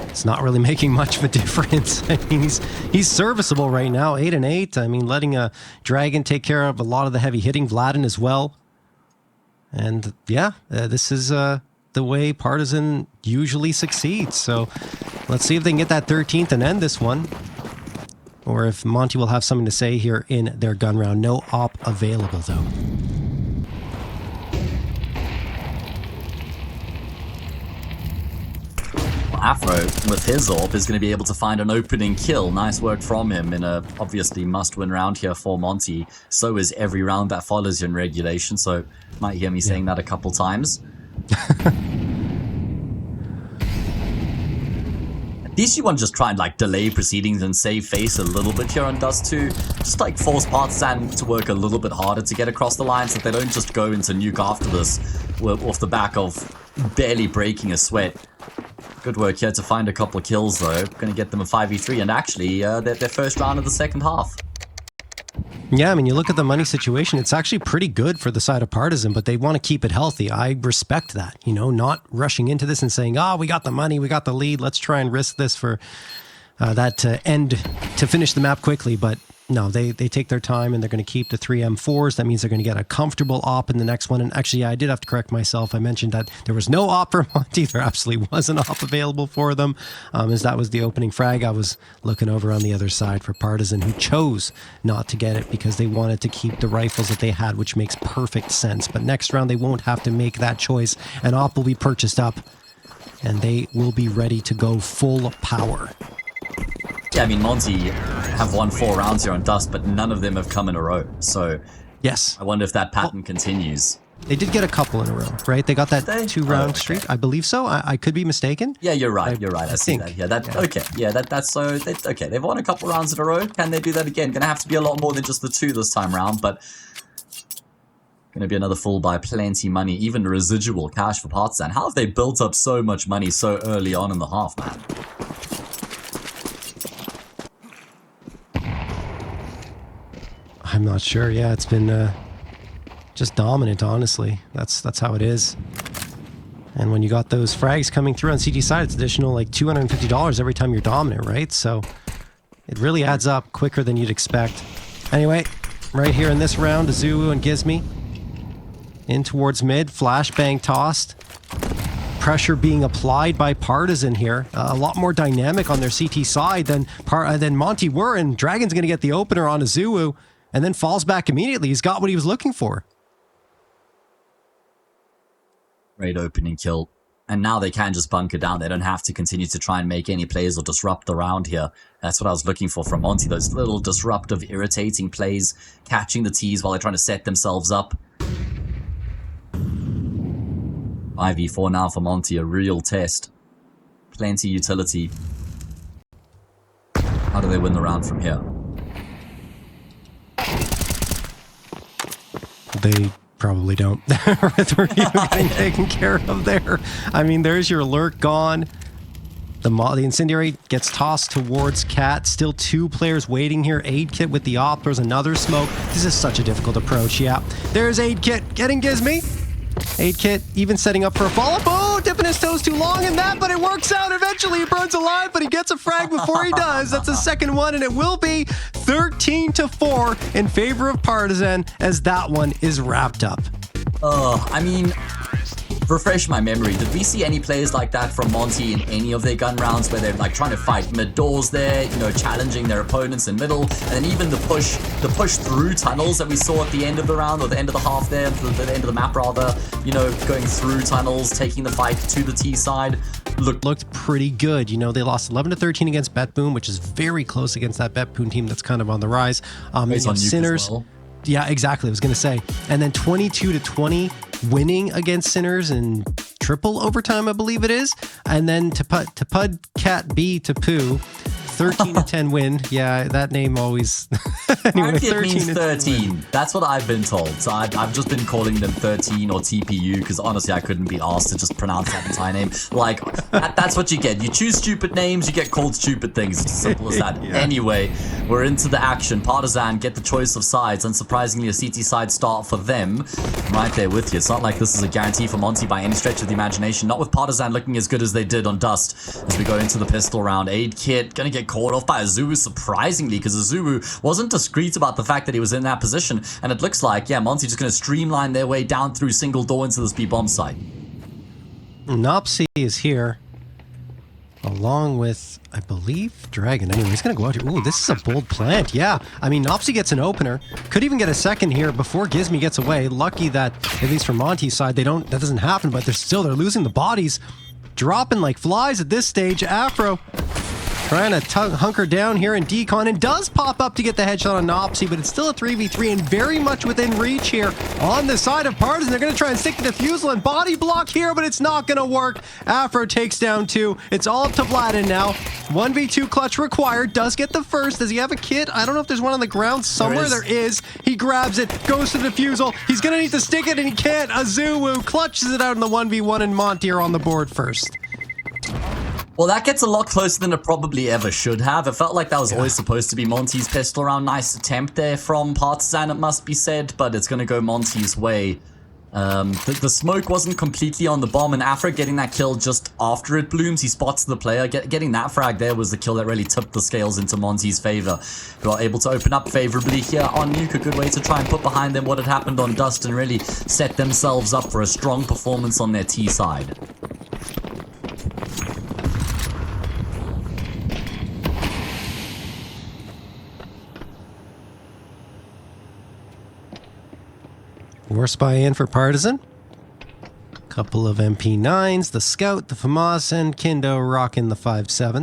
it's not really making much of a difference. I mean, he's serviceable right now, 8-8. I mean, letting a Dragon take care of a lot of the heavy hitting, Vladin as well. And yeah, this is the way Partizan usually succeeds. So let's see if they can get that 13th and end this one. Or if Monte will have something to say here in their gun round. No op available, though. Afro, with his AWP, is going to be able to find an opening kill. Nice work from him in a obviously must-win round here for Monte. So is every round that follows you in regulation, so might hear me saying that a couple times. At least you want to just try and delay proceedings and save face a little bit here on Dust2. Just force Partizan to work a little bit harder to get across the line so that they don't just go into nuke after this off the back of barely breaking a sweat. Good work here to find a couple of kills though. Going to get them a 5v3 and actually their first round of the second half. Yeah, I mean, you look at the money situation, it's actually pretty good for the side of Partizan, but they want to keep it healthy. I respect that, not rushing into this and saying, we got the money, we got the lead, let's try and risk this for that end to finish the map quickly. But no, they take their time and they're going to keep the 3 M4s. That means they're going to get a comfortable op in the next one. And actually, I did have to correct myself. I mentioned that there was no op for Monte. There absolutely was an op available for them, as that was the opening frag. I was looking over on the other side for Partizan, who chose not to get it because they wanted to keep the rifles that they had, which makes perfect sense. But next round, they won't have to make that choice. An op will be purchased up, and they will be ready to go full power. Yeah, I mean, Monte have won 4 rounds here on Dust, but none of them have come in a row. So yes, I wonder if that pattern continues. They did get a couple in a row, right? They got that 2-round streak. I believe so. I could be mistaken. Yeah, you're right. I see that. Yeah, okay. Yeah, that's so. Okay, they've won a couple rounds in a row. Can they do that again? Going to have to be a lot more than just the 2 this time round, but going to be another full buy, plenty money, even residual cash for Partizan. How have they built up so much money so early on in the half, man? I'm not sure. Yeah, it's been just dominant, honestly. That's how it is. And when you got those frags coming through on CT side, it's additional like $250 every time you're dominant, right? So it really adds up quicker than you'd expect. Anyway, right here in this round, Azuwu and Gizmi in towards mid, flashbang tossed. Pressure being applied by Partizan here. A lot more dynamic on their CT side than Monte were, and Dragon's going to get the opener on Azuwu and then falls back immediately. He's got what he was looking for. Great opening kill. And now they can just bunker down. They don't have to continue to try and make any plays or disrupt the round here. That's what I was looking for from Monte. Those little disruptive, irritating plays, catching the T's while they're trying to set themselves up. 5v4 now for Monte, a real test. Plenty utility. How do they win the round from here? They probably don't. We're getting taken care of there. I mean, there's your lurk gone. The incendiary gets tossed towards Cat. Still 2 players waiting here. Aid Kit with the op. There's another smoke. This is such a difficult approach. Yeah, there's Aid Kit getting Gizmi. Aid Kit even setting up for a follow-up. Oh, dipping his toes too long in that, but it works out. Eventually he burns alive, but he gets a frag before he does. That's the second one, and it will be 13-4 in favor of Partizan as that one is wrapped up. I mean, refresh my memory. Did we see any plays like that from Monte in any of their gun rounds where they're like trying to fight mid doors there, you know, challenging their opponents in middle, and then even the push through tunnels that we saw at the end of the round, or the end of the half there, the end of the map rather, you know, going through tunnels, taking the fight to the T side. Looked pretty good. You know, they lost 11-13 against Betboom, which is very close against that Betboom team that's kind of on the rise. Sinners. Well. Yeah, exactly. I was going to say. And then 22-20 winning against Sinners in triple overtime, I believe it is. And then Tapud Cat B Tapu, 13-10 win. Yeah, that name always. Anyway, it means 13. That's what I've been told. So I've just been calling them 13 or TPU because honestly, I couldn't be asked to just pronounce that entire name. Like, that's what you get. You choose stupid names, you get called stupid things. It's as simple as that. Yeah. Anyway, we're into the action. Partizan get the choice of sides. Unsurprisingly, a CT side start for them. I'm right there with you. It's not like this is a guarantee for Monte by any stretch of the imagination. Not with Partizan looking as good as they did on Dust as we go into the pistol round. Aid Kit gonna get caught off by Azuwu, surprisingly, because Azuwu wasn't discreet about the fact that he was in that position, and it looks like, yeah, Monte just going to streamline their way down through single door into this B-bomb site. Nopsy is here, along with, I believe, Dragon. Anyway, he's going to go out here. Ooh, this is a bold plant. Yeah, I mean, Nopsy gets an opener. Could even get a second here before Gizmi gets away. Lucky that, at least from Monte's side, that doesn't happen, but they're losing the bodies. Dropping like flies at this stage. Afro trying to hunker down here in Decon, and does pop up to get the headshot on Nopsy, but it's still a 3v3 and very much within reach here on the side of Partizan. They're going to try and stick the defusal and body block here, but it's not going to work. Afro takes down 2. It's all up to Vladin now. 1v2 clutch required. Does get the first. Does he have a kit? I don't know if there's one on the ground somewhere. There is. He grabs it, goes to the defusal. He's going to need to stick it, and he can't. Azuwu clutches it out in the 1v1, and Monte are on the board first. Well, that gets a lot closer than it probably ever should have. It felt like that was always supposed to be Monte's pistol round. Nice attempt there from Partizan, it must be said, but it's going to go Monte's way. The smoke wasn't completely on the bomb, and Afro getting that kill just after it blooms, he spots the player. Getting that frag there was the kill that really tipped the scales into Monte's favor, who are able to open up favorably here on Nuke. A good way to try and put behind them what had happened on Dust and really set themselves up for a strong performance on their T side. War spy in for Partizan. Couple of MP9s, the Scout, the FAMAS, and Kindo rocking the 5.7.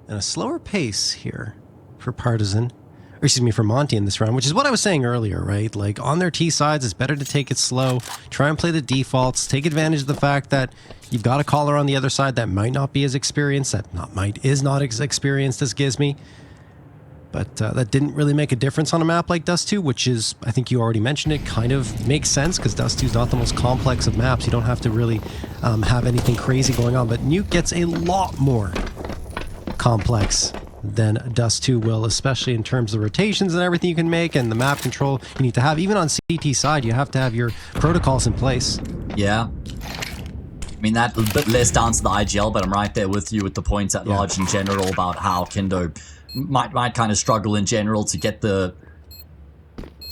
And a slower pace here for Partizan. Or excuse me, for Monte in this round, which is what I was saying earlier, right? Like, on their T sides, it's better to take it slow, try and play the defaults, take advantage of the fact that you've got a caller on the other side that might not be as experienced, is not as experienced as Gizmi. But that didn't really make a difference on a map like Dust 2, which is, I think you already mentioned it, kind of makes sense because Dust 2 is not the most complex of maps. You don't have to really have anything crazy going on. But Nuke gets a lot more complex than Dust 2 will, especially in terms of rotations and everything you can make and the map control you need to have. Even on CT side, you have to have your protocols in place. Yeah. I mean, that a bit less down to the IGL, but I'm right there with you with the points at large in general about how Kendo might kind of struggle in general to get to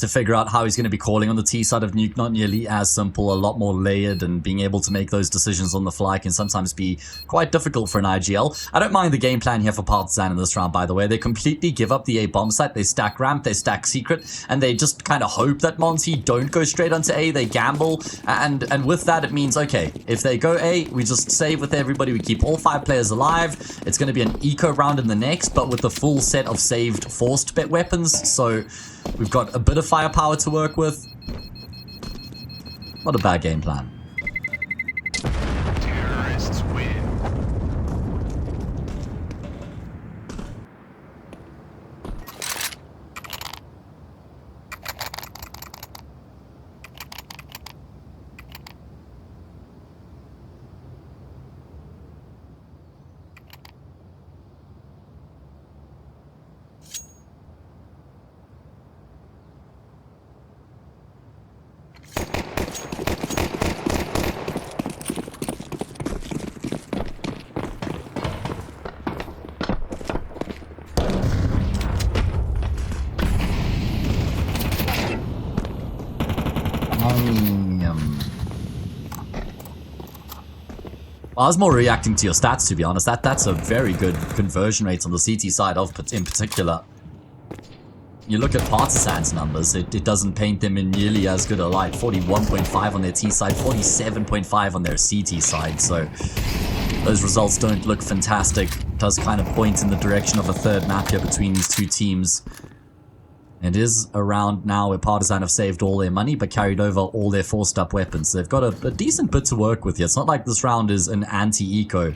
figure out how he's going to be calling on the T side of Nuke. Not nearly as simple, a lot more layered, and being able to make those decisions on the fly can sometimes be quite difficult for an IGL. I don't mind the game plan here for Partizan in this round, by the way. They completely give up the A bomb site, they stack ramp, they stack secret, and they just kind of hope that Monte don't go straight onto A. They gamble, and with that it means, okay, if they go A, we just save with everybody, we keep all 5 players alive. It's going to be an eco round in the next, but with the full set of saved forced bet weapons, so we've got a bit of firepower to work with. Not a bad game plan. Terrorists win. I was more reacting to your stats, to be honest. That's a very good conversion rate on the CT side in particular. You look at Partizan's numbers, it doesn't paint them in nearly as good a light. 41.5 on their T side, 47.5 on their CT side, so those results don't look fantastic. It does kind of point in the direction of a third map here between these two teams. It is a round now where Partizan have saved all their money but carried over all their forced up weapons. So they've got a decent bit to work with here. It's not like this round is an anti-eco.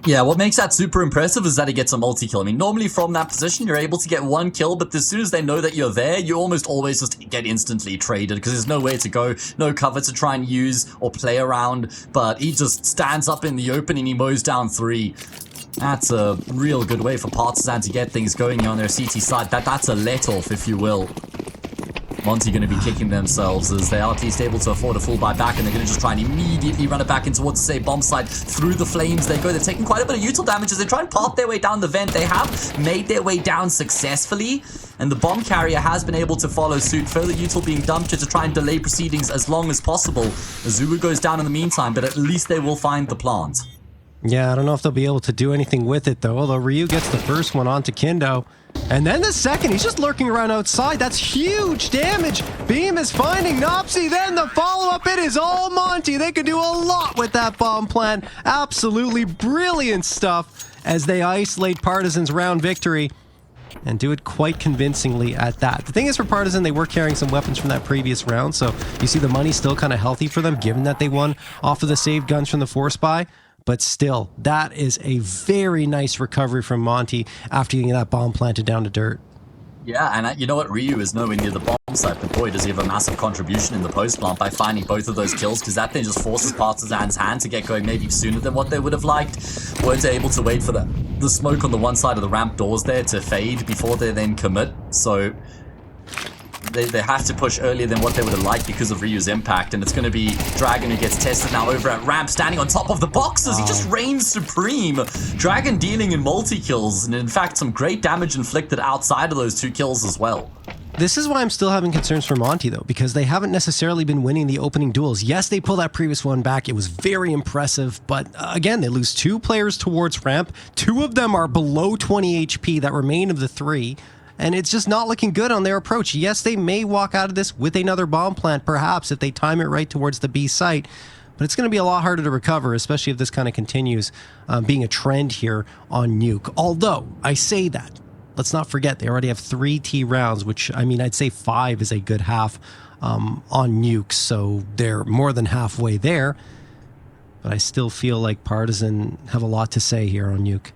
Yeah, what makes that super impressive is that he gets a multi-kill. I mean, normally from that position, you're able to get 1 kill, but as soon as they know that you're there, you almost always just get instantly traded because there's nowhere to go, no cover to try and use or play around, but he just stands up in the open and he mows down 3. That's a real good way for Partizan to get things going on their CT side. That's a let-off, if you will. Monte going to be kicking themselves as they are at least able to afford a full buy back, and they're going to just try and immediately run it back in towards the bomb site. Through the flames they go. They're taking quite a bit of util damage as they try and path their way down the vent. They have made their way down successfully, and the bomb carrier has been able to follow suit. Further util being dumped to try and delay proceedings as long as possible. Zulu goes down in the meantime, but at least they will find the plant. Yeah, I don't know if they'll be able to do anything with it, though. Although Ryu gets the first one onto Kendo. And then the second, he's just lurking around outside. That's huge damage. Beam is finding Nopsy. Then the follow-up, it is all Monte. They could do a lot with that bomb plant. Absolutely brilliant stuff as they isolate Partizan's round victory and do it quite convincingly at that. The thing is, for Partizan, they were carrying some weapons from that previous round, so you see the money's still kind of healthy for them, given that they won off of the saved guns from the force buy. But still, that is a very nice recovery from Monte after getting that bomb planted down to dirt. Yeah, and you know what? Ryu is nowhere near the bomb site, but boy, does he have a massive contribution in the post plant by finding both of those kills, because that then just forces Partizan's hand to get going maybe sooner than what they would have liked. Weren't able to wait for the smoke on the one side of the ramp doors there to fade before they then commit, so they have to push earlier than what they would have liked because of Ryu's impact, and it's going to be Dragon who gets tested now over at ramp, standing on top of the boxes. He just reigns supreme. Dragon dealing in multi-kills, and in fact some great damage inflicted outside of those 2 kills as well. This is why I'm still having concerns for Monte, though, because they haven't necessarily been winning the opening duels. Yes, they pull that previous one back. It was very impressive, but again, they lose 2 players towards ramp. 2 of them are below 20 HP that remain of the 3. and it's just not looking good on their approach. Yes, they may walk out of this with another bomb plant, perhaps, if they time it right towards the B site, but it's going to be a lot harder to recover, especially if this kind of continues being a trend here on Nuke. Although, I say that, let's not forget, they already have 3 T rounds, which, I mean, I'd say 5 is a good half on Nuke, so they're more than halfway there. But I still feel like Partizan have a lot to say here on Nuke.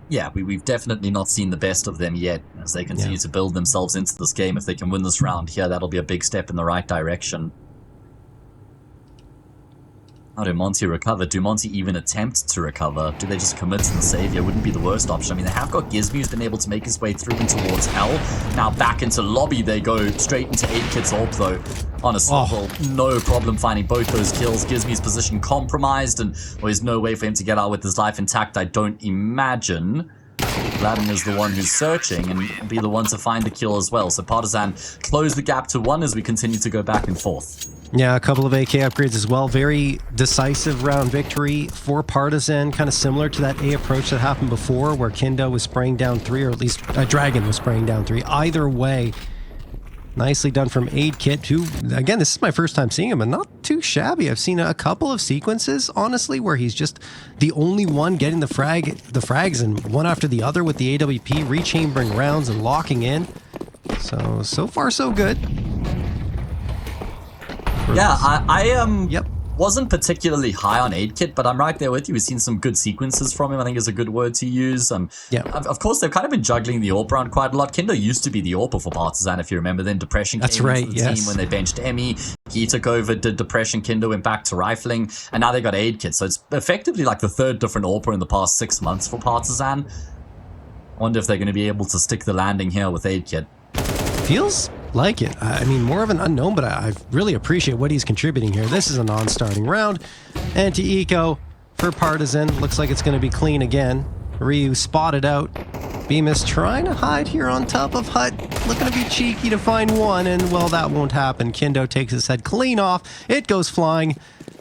Yeah, we've definitely not seen the best of them yet as they continue to build themselves into this game. If they can win this round here, that'll be a big step in the right direction. How do Monte recover? Do Monte even attempt to recover? Do they just commit to the savior? Wouldn't be the worst option. I mean, they have got Gizmy, who's been able to make his way through and towards hell. Now back into lobby they go, straight into 8-Kit's AWP though. Honestly, no problem finding both those kills. Gizmy's position compromised, and there's no way for him to get out with his life intact, I don't imagine. Vladden is the one who's searching and will be the one to find the kill as well. So Partizan close the gap to 1 as we continue to go back and forth. Yeah, a couple of AK upgrades as well. Very decisive round victory for Partizan, kind of similar to that A approach that happened before where Kindo was spraying down 3, or at least Dragon was spraying down 3. Either way, nicely done from 8-Kit, who, again, this is my first time seeing him, and not too shabby. I've seen a couple of sequences, honestly, where he's just the only one getting the frags, and one after the other with the AWP, rechambering rounds and locking in. So far so good. Yeah, I wasn't particularly high on 8-Kit, but I'm right there with you. We've seen some good sequences from him, I think is a good word to use. Of course, they've kind of been juggling the AWP round quite a lot. Kindo used to be the AWPer for Partizan, if you remember. Then Depression came into the team when they benched Emmy. He took over, did Depression, Kindo went back to rifling, and now they got 8-Kit. So it's effectively like the 3rd different AWPer in the past 6 months for Partizan. I wonder if they're going to be able to stick the landing here with 8-Kit. Feels like it. I mean, more of an unknown, but I really appreciate what he's contributing here. This is a non-starting round. Anti-eco for Partizan. Looks like it's going to be clean again. Ryu spotted out. Bemis trying to hide here on top of Hut. Looking to be cheeky to find one, and well, that won't happen. Kindo takes his head clean off. It goes flying,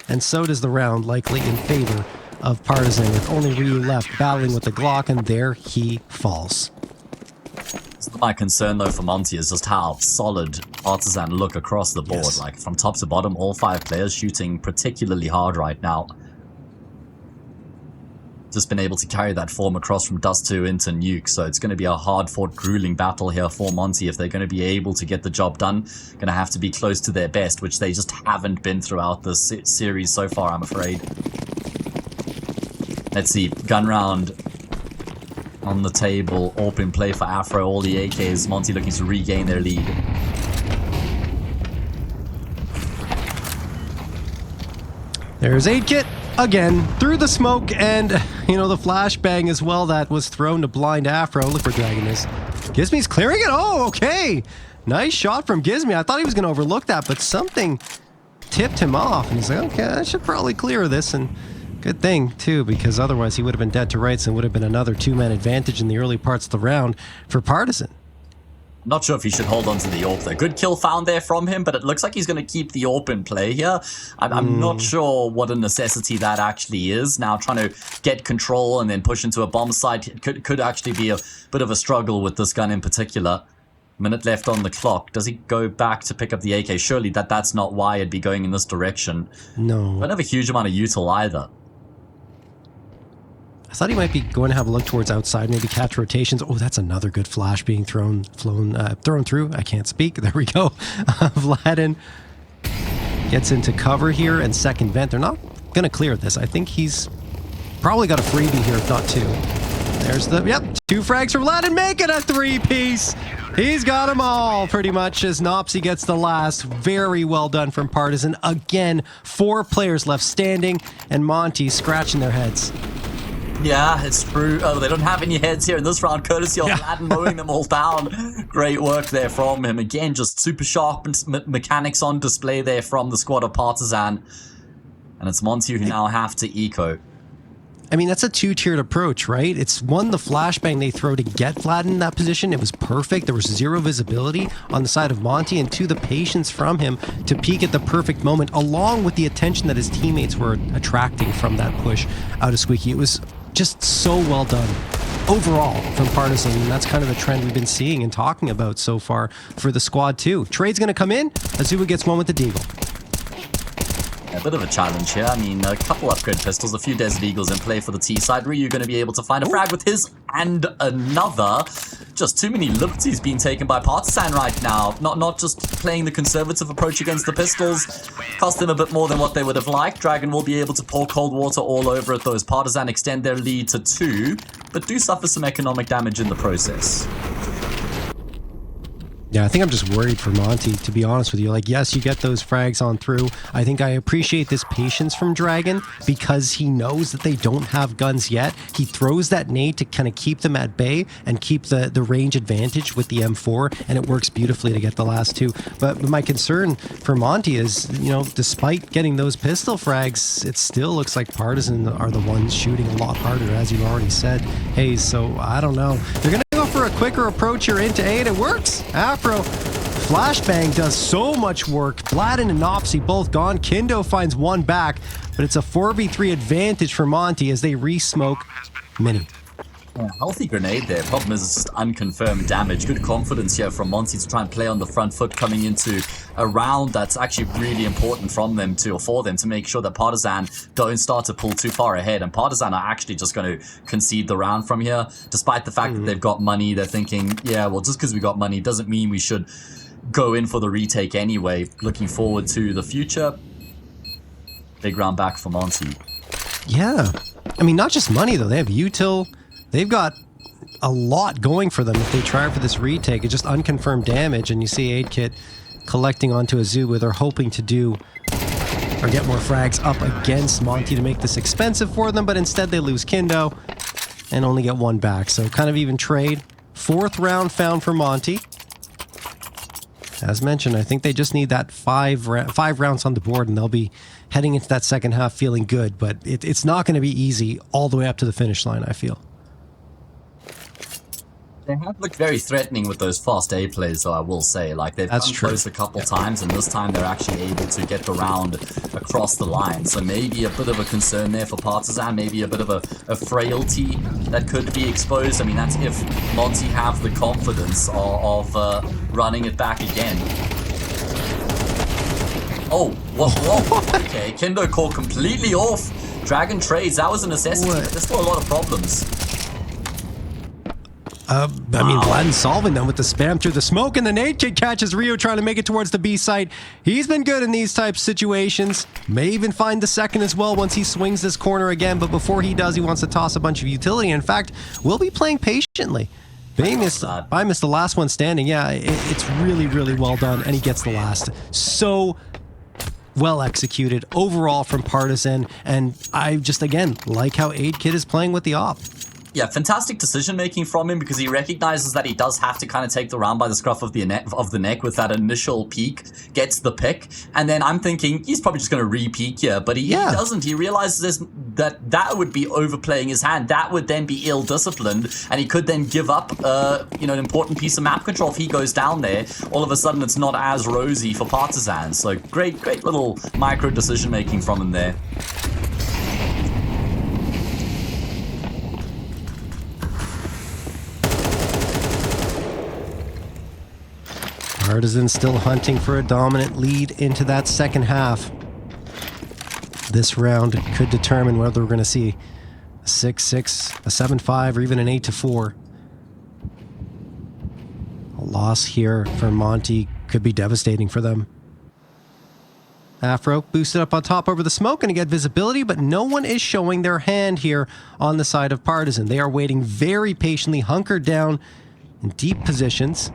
and so does the round, likely in favor of Partizan, with only Ryu left battling with the Glock, and there he falls. My concern, though, for Monte is just how solid Partizan look across the board. Like, from top to bottom, all 5 players shooting particularly hard right now. Just been able to carry that form across from Dust2 into Nuke, so it's going to be a hard-fought, grueling battle here for Monte if they're going to be able to get the job done. Going to have to be close to their best, which they just haven't been throughout this series so far, I'm afraid. Let's see, gun round on the table, open play for Afro, all the AKs, Monte looking to regain their lead. There's 8-Kit again through the smoke, and you know, the flashbang as well that was thrown to blind Afro. Look where Dragon is. Gizmy's clearing it. Oh, okay. Nice shot from Gizmy. I thought he was going to overlook that, but something tipped him off, and he's like, okay, I should probably clear this. And good thing, too, because otherwise he would have been dead to rights and would have been another 2-man advantage in the early parts of the round for Partizan. Not sure if he should hold on to the AWP there. Good kill found there from him, but it looks like he's going to keep the AWP in play here. I'm not sure what a necessity that actually is. Now trying to get control and then push into a bomb site could actually be a bit of a struggle with this gun in particular. Minute left on the clock. Does he go back to pick up the AK? Surely that's not why it'd be going in this direction. No. Don't have a huge amount of util either. I thought he might be going to have a look towards outside, maybe catch rotations. Oh, that's another good flash being thrown through. I can't speak. There we go. Vladden gets into cover here and second vent. They're not going to clear this. I think he's probably got a freebie here, if not 2. There's the, 2 frags for Vladden, make it a 3-piece. He's got them all, pretty much, as Nopsy gets the last. Very well done from Partizan. Again, 4 players left standing, and Monte scratching their heads. Yeah, it's true. Oh, they don't have any heads here in this round, courtesy of Vladden mowing them all down. Great work there from him. Again, just super sharp mechanics on display there from the squad of Partizan. And it's Monte who now have to eco. I mean, that's a 2-tiered approach, right? It's one, the flashbang they throw to get Vladden in that position. It was perfect. There was 0 visibility on the side of Monte, and 2, the patience from him to peek at the perfect moment, along with the attention that his teammates were attracting from that push out of Squeaky. It was just so well done overall from Partizan, and that's kind of the trend we've been seeing and talking about so far for the squad too. Trade's going to come in. Azuma gets one with the Deagle. A bit of a challenge here. I mean, a couple upgrade pistols, a few Desert Eagles in play for the T side. Ryu going to be able to find a frag with his and another. Just too many liberties being taken by Partizan right now. Not just playing the conservative approach against the pistols. Cost them a bit more than what they would have liked. Dragon will be able to pour cold water all over it, though, as Partizan extend their lead to 2, but do suffer some economic damage in the process. Yeah, I think I'm just worried for Monte, to be honest with you. Like, yes, you get those frags on through. I think I appreciate this patience from Dragon because he knows that they don't have guns yet. He throws that nade to kind of keep them at bay and keep the range advantage with the M4, and it works beautifully to get the last 2. But my concern for Monte is, you know, despite getting those pistol frags, it still looks like Partizan are the ones shooting a lot harder, as you already said. Hey, so I don't know. They're going to go for a quicker approach here into 8. It works. Afro. Flashbang does so much work. Bladden and Nopsy both gone. Kindo finds one back, but it's a 4v3 advantage for Monte as they re-smoke Mini. Yeah, healthy grenade there. Problem is it's just unconfirmed damage. Good confidence here from Monte to try and play on the front foot coming into a round that's actually really important from them to, or for them, to make sure that Partizan don't start to pull too far ahead. And Partizan are actually just going to concede the round from here. Despite the fact that they've got money, they're thinking, yeah, well, just because we got money doesn't mean we should go in for the retake anyway. Looking forward to the future. Big round back for Monte. Yeah. I mean, not just money, though. They have util. They've got a lot going for them if they try for this retake. It's just unconfirmed damage, and you see Aid Kit collecting onto a zoo where they're hoping to do or get more frags up against Monte to make this expensive for them, but instead they lose Kindo and only get one back. So kind of even trade. 4th round found for Monte. As mentioned, I think they just need that 5 rounds on the board, and they'll be heading into that second half feeling good, but it's not going to be easy all the way up to the finish line, I feel. They have looked very threatening with those fast A plays, though, I will say. Like, they've come close a couple times, and this time they're actually able to get the round across the line. So maybe a bit of a concern there for Partizan, maybe a bit of a frailty that could be exposed. I mean, that's if Monte have the confidence of running it back again. Oh, whoa. Okay, Kindo caught completely off. Dragon trades, that was a necessity, but there's still a lot of problems. I mean, Bladden's solving them with the spam through the smoke, and the nade kid catches Rio trying to make it towards the B site. He's been good in these types of situations. May even find the second as well once he swings this corner again, but before he does, he wants to toss a bunch of utility. In fact, we'll be playing patiently. I missed the last one standing. Yeah, it's really, really well done, and he gets the last. So well executed overall from Partizan, and I just, again, like how Aid Kid is playing with the op. Yeah, fantastic decision-making from him because he recognizes that he does have to kind of take the round by the scruff of the neck with that initial peek, gets the pick, and then I'm thinking he's probably just going to re-peek here, but he doesn't. He realizes that would be overplaying his hand. That would then be ill-disciplined, and he could then give up an important piece of map control if he goes down there. All of a sudden, it's not as rosy for Partizan. So great little micro decision-making from him there. Partizan still hunting for a dominant lead into that second half. This round could determine whether we're going to see a 6-6, a 7-5, or even an 8-4. A loss here for Monte could be devastating for them. Afro boosted up on top over the smoke and to get visibility, but no one is showing their hand here on the side of Partizan. They are waiting very patiently, hunkered down in deep positions.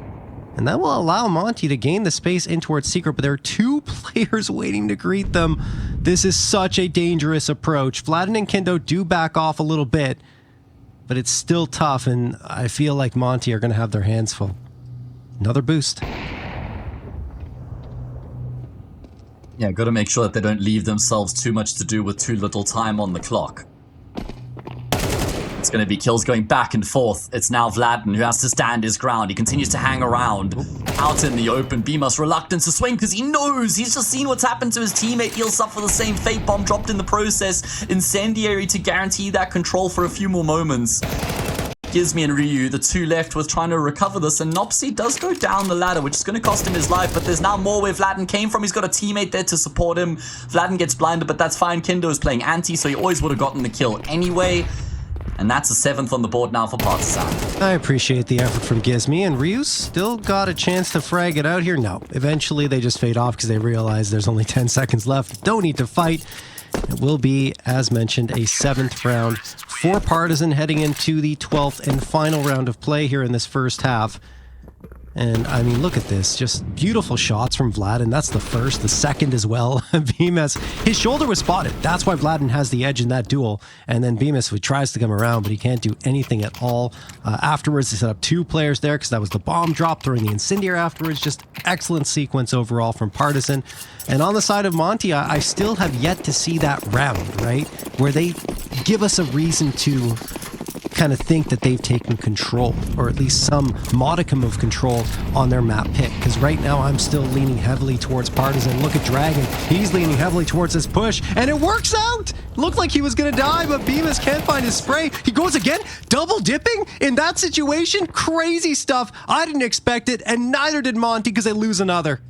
And that will allow Monte to gain the space in towards Secret, but there are 2 players waiting to greet them. This is such a dangerous approach. Vladden and Kindo do back off a little bit, but it's still tough, and I feel like Monte are going to have their hands full. Another boost. Yeah, got to make sure that they don't leave themselves too much to do with too little time on the clock. It's going to be kills going back and forth. It's now Vladden who has to stand his ground. He continues to hang around. Out in the open, Bemus reluctant to swing because he knows. He's just seen what's happened to his teammate. He'll suffer the same fate. Bomb dropped in the process. Incendiary to guarantee that control for a few more moments. Gizmi and Ryu, the two left with trying to recover this, and Nopsy does go down the ladder, which is going to cost him his life, but there's now more where Vladen came from. He's got a teammate there to support him. Vladen gets blinded, but that's fine. Kendo is playing anti, so he always would have gotten the kill anyway, and that's a 7th on the board now for Partizan. I appreciate the effort from Gizmi, and Ryu still got a chance to frag it out here. No, eventually they just fade off because they realize there's only 10 seconds left. Don't need to fight. It will be, as mentioned, a 7th round for Partizan heading into the 12th and final round of play here in this first half. And I mean, look at this. Just beautiful shots from Vladen. That's the first, the second as well. Bemis, his shoulder was spotted. That's why Vladen has the edge in that duel. And then Bemis, who tries to come around, but he can't do anything at all. Afterwards, they set up 2 players there because that was the bomb drop, throwing the incendiary afterwards. Just excellent sequence overall from Partizan. And on the side of Monte, I still have yet to see that round, right? Where they give us a reason to kind of think that they've taken control, or at least some modicum of control on their map pick. Because right now I'm still leaning heavily towards Partizan. Look at Dragon. He's leaning heavily towards this push, and it works out! Looked like he was gonna die, but Bemis can't find his spray. He goes again, double dipping in that situation. Crazy stuff. I didn't expect it, and neither did Monte because they lose another.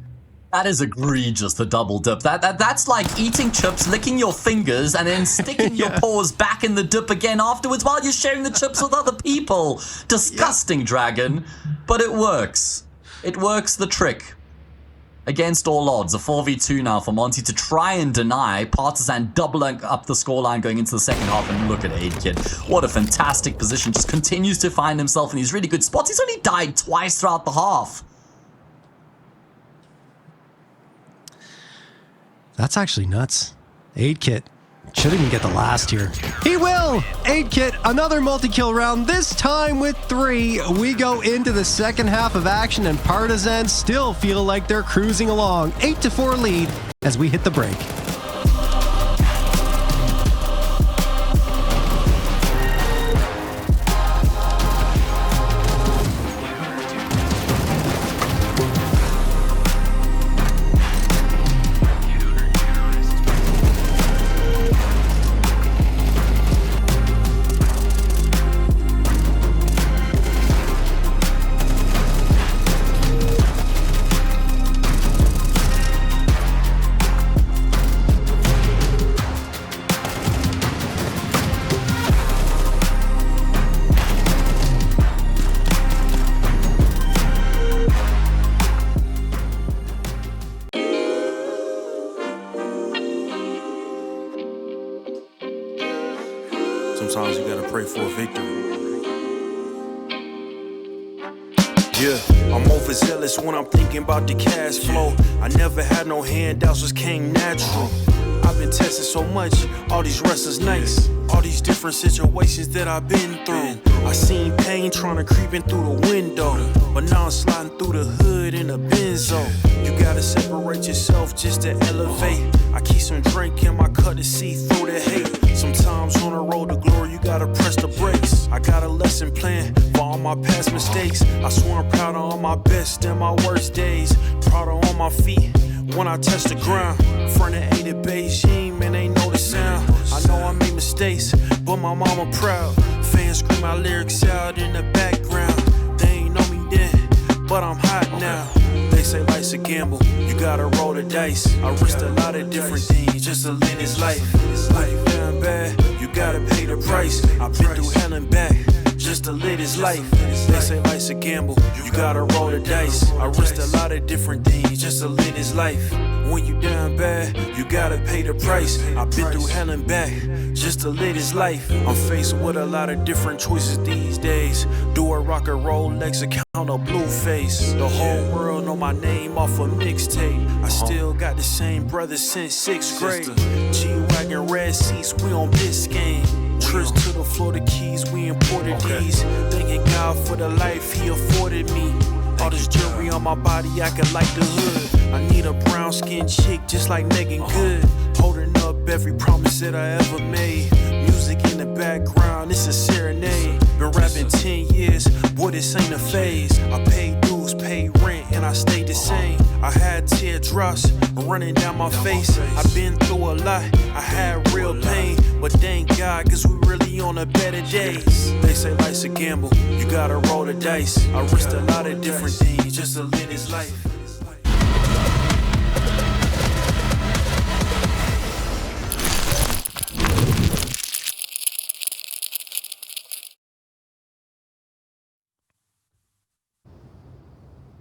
That is egregious, the double dip. That's like eating chips, licking your fingers, and then sticking your paws back in the dip again afterwards while you're sharing the chips with other people. Disgusting, Dragon. But it works. It works the trick. Against all odds, a 4v2 now for Monte to try and deny Partizan doubling up the scoreline going into the second half. And look at 8kid. What a fantastic position. Just continues to find himself in these really good spots. He's only died twice throughout the half. That's actually nuts. 8kit should even get the last here. He will! 8kit, another multi-kill round, this time with 3. We go into the second half of action, and Partizan still feel like they're cruising along. 8-4 lead as we hit the break. Sometimes you gotta pray for a victory. Yeah, I'm overzealous when I'm thinking about the cash flow. I never had no handouts, just came natural. I've been tested so much, all these wrestlers nice. All these different situations that I've been through. I seen pain trying to creep in through the window, but now I'm sliding through the hood in a benzo. You gotta separate yourself just to elevate. I keep some drink in my cup to see through the hate. Sometimes on the road to glory, you gotta press the brakes. I got a lesson plan for all my past mistakes. I swear I'm proud of all my best and my worst days. Proud of on my feet when I touch the ground. Front of 8 at Beijing, man, they know the sound. I know I made mistakes, but my mama proud. Fans scream my lyrics out in the background. They ain't know me then, but I'm hot now. They say life's a gamble, you gotta roll the dice. I risked a lot of different things just to live this life. Life down bad, you gotta pay the price. I've been through hell and back just to live this life. They say life's a gamble, you gotta roll the dice. I risked a lot of different things just to live this life. When you down bad, you gotta pay the price. I've been through hell and back just to live this life. I'm faced with a lot of different choices these days. Do a rock and roll Lex account or blue face. The whole world know my name off a mixtape. I still got the same brother since 6th grade. G-Wagon red seats, we on Biscayne. Trips to the Florida Keys, we imported these. Thanking God for the life he afforded me. All this jewelry on my body, acting like the hood. I need a brown skinned chick just like Megan Good. Holding up every promise that I ever made. Music in the background, it's a serenade. Been rapping 10 years, boy, this ain't a phase. I paid dues, paid rent, and I stayed the same. I had teardrops running down my face. I've been through a lot, I had real pain. But thank God, cause we really on on the better days. They say life's a gamble, you gotta roll the dice. I risked a lot of different things just to live this life.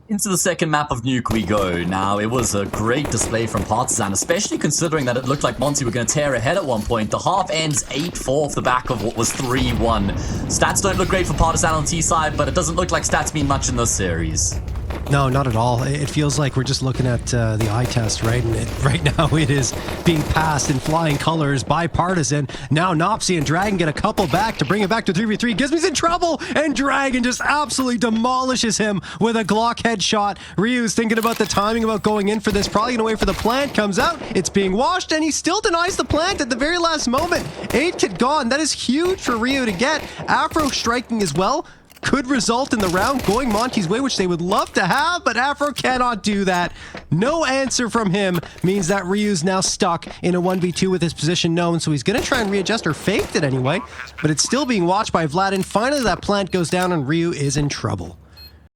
Into the second map of Nuke we go. Now, it was a great display from Partizan, especially considering that it looked like Monte were going to tear ahead at one point. The half ends 8-4 off the back of what was 3-1. Stats don't look great for Partizan on T side, but it doesn't look like stats mean much in this series. No, not at all. It feels like we're just looking at the eye test, right? And right now it is being passed in flying colors by Partizan. Now Nopsy and Dragon get a couple back to bring it back to 3v3. Gizmy's in trouble, and Dragon just absolutely demolishes him with a Glock headshot. Ryu's thinking about the timing about going in for this, probably gonna wait for the plant, comes out, it's being washed, and he still denies the plant at the very last moment. 8 gone. That is huge for Ryu to get. Afro striking as well could result in the round going Monte's way, which they would love to have, but Afro cannot do that. No answer from him means that Ryu's now stuck in a 1v2 with his position known, so he's going to try and readjust, or faked it anyway, but it's still being watched by Vlad, and finally that plant goes down and Ryu is in trouble.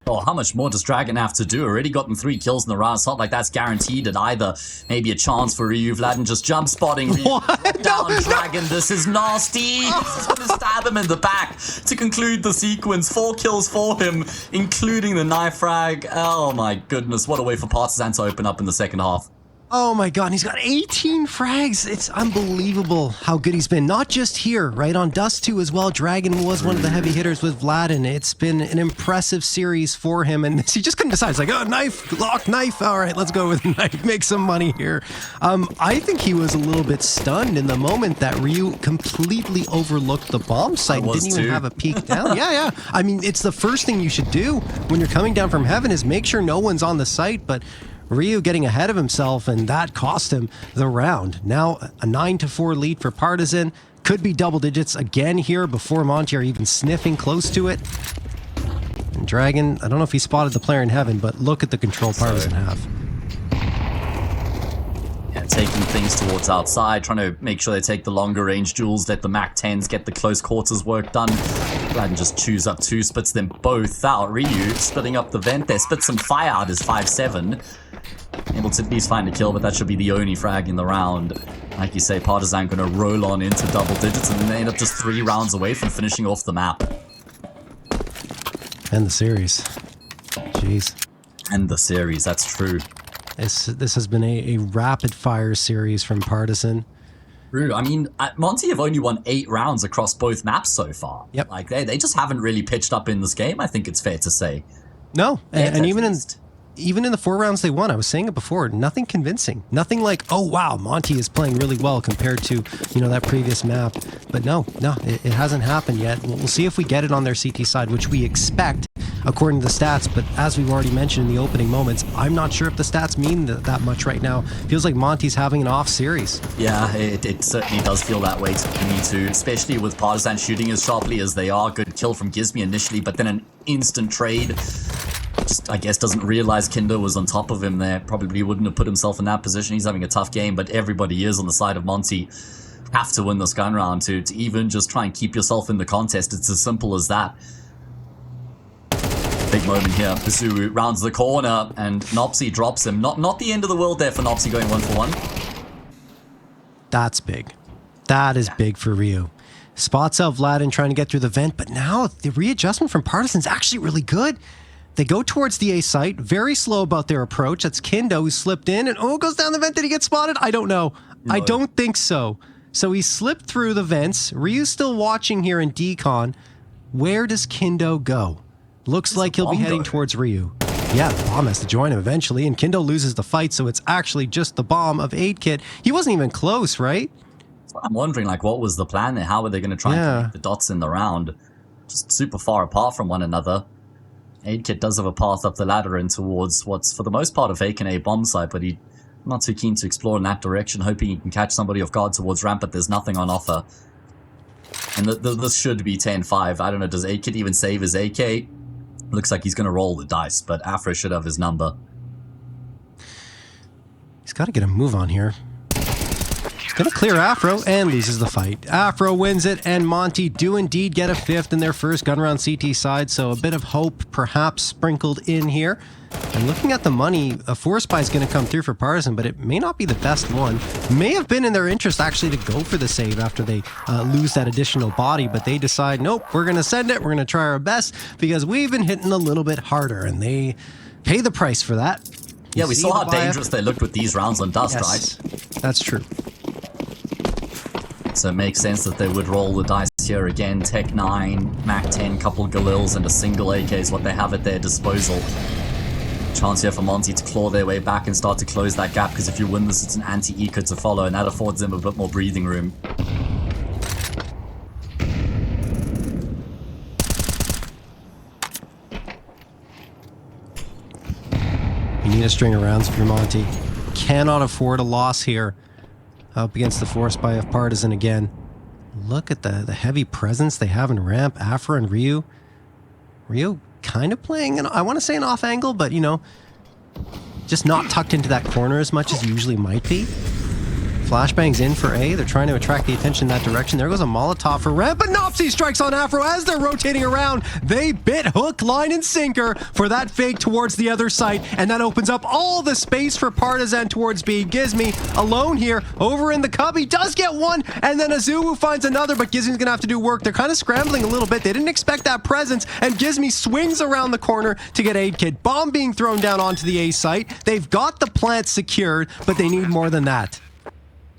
Oh, how much more does Dragon have to do? Already gotten 3 kills in the round. It's not like that's guaranteed at either. Maybe a chance for Ryu. Vlad and just jump spotting. What? Down Dragon. This is nasty. He's going to stab him in the back to conclude the sequence. 4 kills for him, including the knife frag. Oh my goodness. What a way for Partizan to open up in the second half. Oh my god, he's got 18 frags. It's unbelievable how good he's been. Not just here, right? On Dust2 as well. Dragon was one of the heavy hitters with Vlad, and it's been an impressive series for him. And he just couldn't decide. It's like, oh, knife, lock, knife. All right, let's go with knife. Make some money here. I think he was a little bit stunned in the moment that Ryu completely overlooked the bomb site and didn't even have a peek down. Yeah. I mean, it's the first thing you should do when you're coming down from heaven is make sure no one's on the site, but Ryu getting ahead of himself, and that cost him the round. Now a 9-4 lead for Partizan. Could be double digits again here before Monte are even sniffing close to it. And Dragon, I don't know if he spotted the player in heaven, but look at the control Partizan have. Yeah, taking things towards outside, trying to make sure they take the longer range duels, let the Mac 10s get the close quarters work done. Vlad just chews up 2, spits them both out. Ryu splitting up the vent there, spits some fire out his 5-7. Able to at least find a kill, but that should be the only frag in the round. Like you say, Partizan going to roll on into double digits, and then they end up just 3 rounds away from finishing off the map. And the series. Jeez. And the series, that's true. This has been a rapid-fire series from Partizan. True. I mean, Monte have only won 8 rounds across both maps so far. Yep. Like, they just haven't really pitched up in this game, I think it's fair to say. No, and even in the 4 rounds they won, I was saying it before, nothing convincing. Nothing like, oh wow, Monte is playing really well compared to, that previous map. But no, it hasn't happened yet. We'll see if we get it on their CT side, which we expect according to the stats. But as we've already mentioned in the opening moments, I'm not sure if the stats mean that much right now. Feels like Monte's having an off series. Yeah, it certainly does feel that way to me too, especially with Partizan shooting as sharply as they are. Good kill from Gizmy initially, but then an instant trade. Just, I guess, doesn't realize Kinder was on top of him there. Probably wouldn't have put himself in that position. He's having a tough game, but everybody is on the side of Monte. Have to win this gun round to even just try and keep yourself in the contest. It's as simple as that. Big moment here. Pisu rounds the corner, and Nopsy drops him. Not the end of the world there for Nopsy going 1-for-1. That's big. That is big for Ryu. Spots out Vlad and trying to get through the vent, but now the readjustment from Partizan's actually really good. They go towards the A site, very slow about their approach. That's Kindo who slipped in, and goes down the vent. Did he get spotted? I don't know. No. I don't think so. So he slipped through the vents. Ryu's still watching here in decon. Where does Kindo go? Looks like he'll be heading towards Ryu. Yeah, the bomb has to join him eventually, and Kindo loses the fight, so it's actually just the bomb of 8-Kit. He wasn't even close, right? I'm wondering, what was the plan there? How were they going to try and connect the dots in the round? Just super far apart from one another. 8-Kit does have a path up the ladder and towards what's, for the most part, a fake and a bomb site, but he's not too keen to explore in that direction, hoping he can catch somebody off guard towards ramp, but there's nothing on offer. And this should be 10-5. I don't know, does 8-Kit even save his AK? Looks like he's going to roll the dice, but Afro should have his number. He's got to get a move on here. Gonna clear Afro and loses the fight. Afro wins it, and Monte do indeed get a 5th in their first gun round CT side, so a bit of hope perhaps sprinkled in here. And looking at the money, a force buy is going to come through for Partizan, but it may not be the best one. May have been in their interest actually to go for the save after they lose that additional body, but they decide, nope, we're going to send it, we're going to try our best, because we've been hitting a little bit harder, and they pay the price for that. Yeah, we saw how dangerous they looked with these rounds on Dust, yes, right? That's true. So it makes sense that they would roll the dice here again. Tech 9, Mac 10, couple Galils, and a single AK is what they have at their disposal. Chance here for Monte to claw their way back and start to close that gap, because if you win this, it's an anti-eco to follow, and that affords them a bit more breathing room. You need a string of rounds for Monte. Cannot afford a loss here. Up against the force buy of Partizan again. Look at the heavy presence they have in ramp. Afro and Ryu. Ryu kind of playing, I want to say an off angle, but you know, just not tucked into that corner as much as he usually might be. Flashbangs in for A. They're trying to attract the attention in that direction. There goes a Molotov for ramp, but Nopsy strikes on Afro as they're rotating around. They bit hook, line, and sinker for that fake towards the other site, and that opens up all the space for Partizan towards B. Gizmy alone here over in the cubby does get one, and then Azubu finds another, but Gizmy's gonna have to do work. They're kind of scrambling a little bit. They didn't expect that presence, and Gizmy swings around the corner to get aid kit. Bomb being thrown down onto the A site. They've got the plant secured, but they need more than that.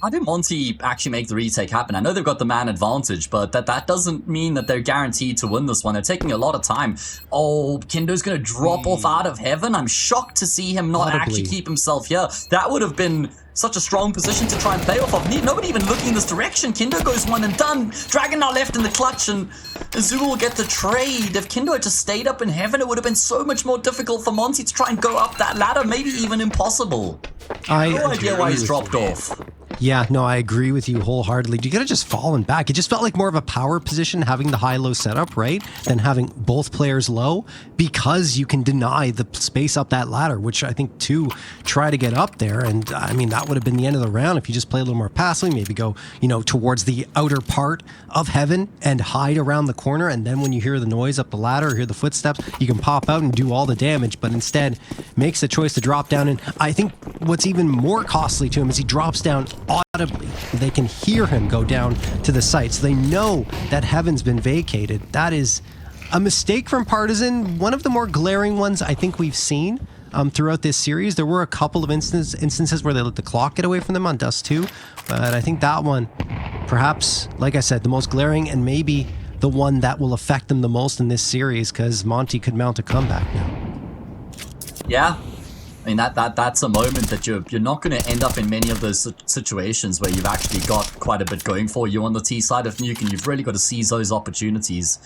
How did Monte actually make the retake happen? I know they've got the man advantage, but that doesn't mean that they're guaranteed to win this one. They're taking a lot of time. Oh, Kindo's going to drop off out of heaven. I'm shocked to see him not actually keep himself here. That would have been such a strong position to try and play off of. Nobody even looking in this direction. Kindo goes one and done. Dragon now left in the clutch, and Azu will get the trade. If Kindo had just stayed up in heaven, it would have been so much more difficult for Monte to try and go up that ladder, maybe even impossible. No idea why he's dropped off. Yeah, no, I agree with you wholeheartedly. You could have just fallen back. It just felt like more of a power position having the high-low setup, right? Than having both players low, because you can deny the space up that ladder, which I think two try to get up there. And I mean, that would have been the end of the round if you just play a little more passively, maybe go, you know, towards the outer part of heaven and hide around the corner. And then when you hear the noise up the ladder or hear the footsteps, you can pop out and do all the damage. But instead makes the choice to drop down. And I think what's even more costly to him is he drops down audibly. They can hear him go down to the site, so they know that heaven's been vacated. That is a mistake from Partizan, one of the more glaring ones I think we've seen throughout this series. There were a couple of instances where they let the clock get away from them on Dust 2, but I think that one, perhaps, like I said, the most glaring, and maybe the one that will affect them the most in this series, because Monte could mount a comeback now. Yeah. I mean, that's a moment that you're not going to end up in many of those situations where you've actually got quite a bit going for you on the T side of Nuke, and you've really got to seize those opportunities.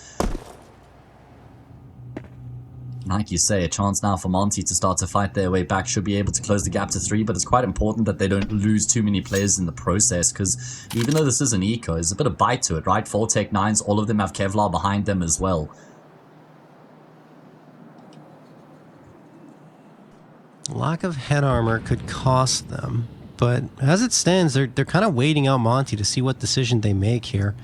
Like you say, a chance now for Monte to start to fight their way back. Should be able to close the gap to 3, but it's quite important that they don't lose too many players in the process, because even though this is an eco, there's a bit of bite to it, right? 4 Tech 9s, all of them have Kevlar behind them as well. Lack of head armor could cost them, but as it stands, they're kind of waiting out Monte to see what decision they make here.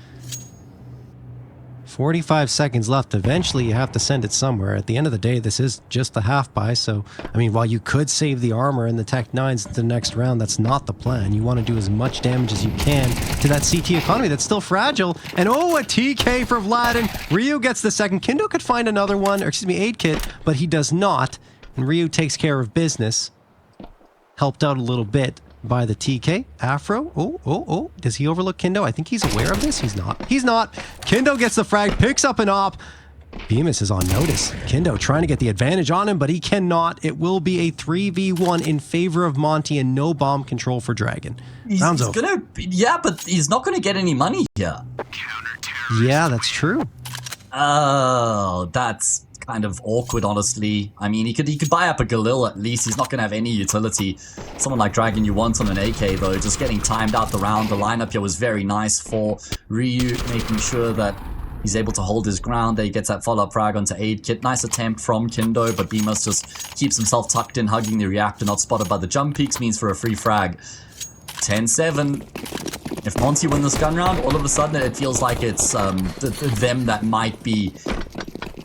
45 seconds left. Eventually, you have to send it somewhere. At the end of the day, this is just the half buy, so, I mean, while you could save the armor and the Tech 9s to the next round, that's not the plan. You want to do as much damage as you can to that CT economy that's still fragile. And oh, a TK for Vladin. Ryu gets the second. Kindo could find another one, or excuse me, aid kit, but he does not. And Ryu takes care of business. Helped out a little bit by the TK. Afro. Oh. Does he overlook Kindo? I think he's aware of this. He's not. He's not. Kindo gets the frag, picks up an op. Bemis is on notice. Kindo trying to get the advantage on him, but he cannot. It will be a 3v1 in favor of Monte and no bomb control for Dragon. Round's over. Yeah, but he's not going to get any money here. Yeah, that's true. Oh, that's kind of awkward, honestly. I mean, he could buy up a Galil at least. He's not going to have any utility. Someone like Dragon you want on an AK, though. Just getting timed out the round. The lineup here was very nice for Ryu, making sure that he's able to hold his ground. There he gets that follow-up frag onto aid kit. Nice attempt from Kindo, but Bemis just keeps himself tucked in, hugging the reactor. Not spotted by the jump peaks, means for a free frag. 10-7. If Monte win this gun round, all of a sudden it feels like it's them that might be,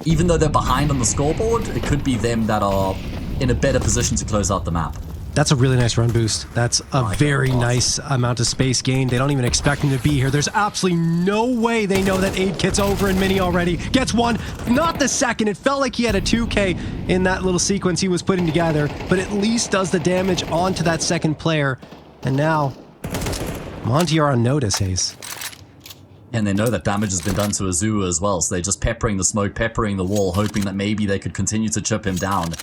even though they're behind on the scoreboard, it could be them that are in a better position to close out the map. That's a really nice run boost. That's a very nice amount of space gained. They don't even expect him to be here. There's absolutely no way they know that 8kit's over in mini already. Gets one, not the second. It felt like he had a 2K in that little sequence he was putting together, but at least does the damage onto that second player. And now, Monte are on notice, Hayes. And they know that damage has been done to Azuu as well, so they're just peppering the smoke, peppering the wall, hoping that maybe they could continue to chip him down.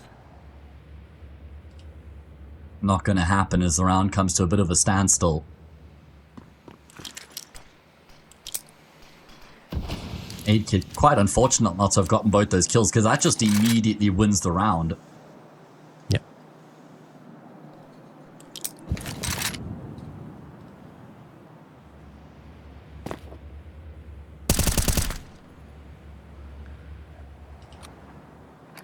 Not going to happen as the round comes to a bit of a standstill. 8kit, quite unfortunate not to have gotten both those kills, because that just immediately wins the round. Yep.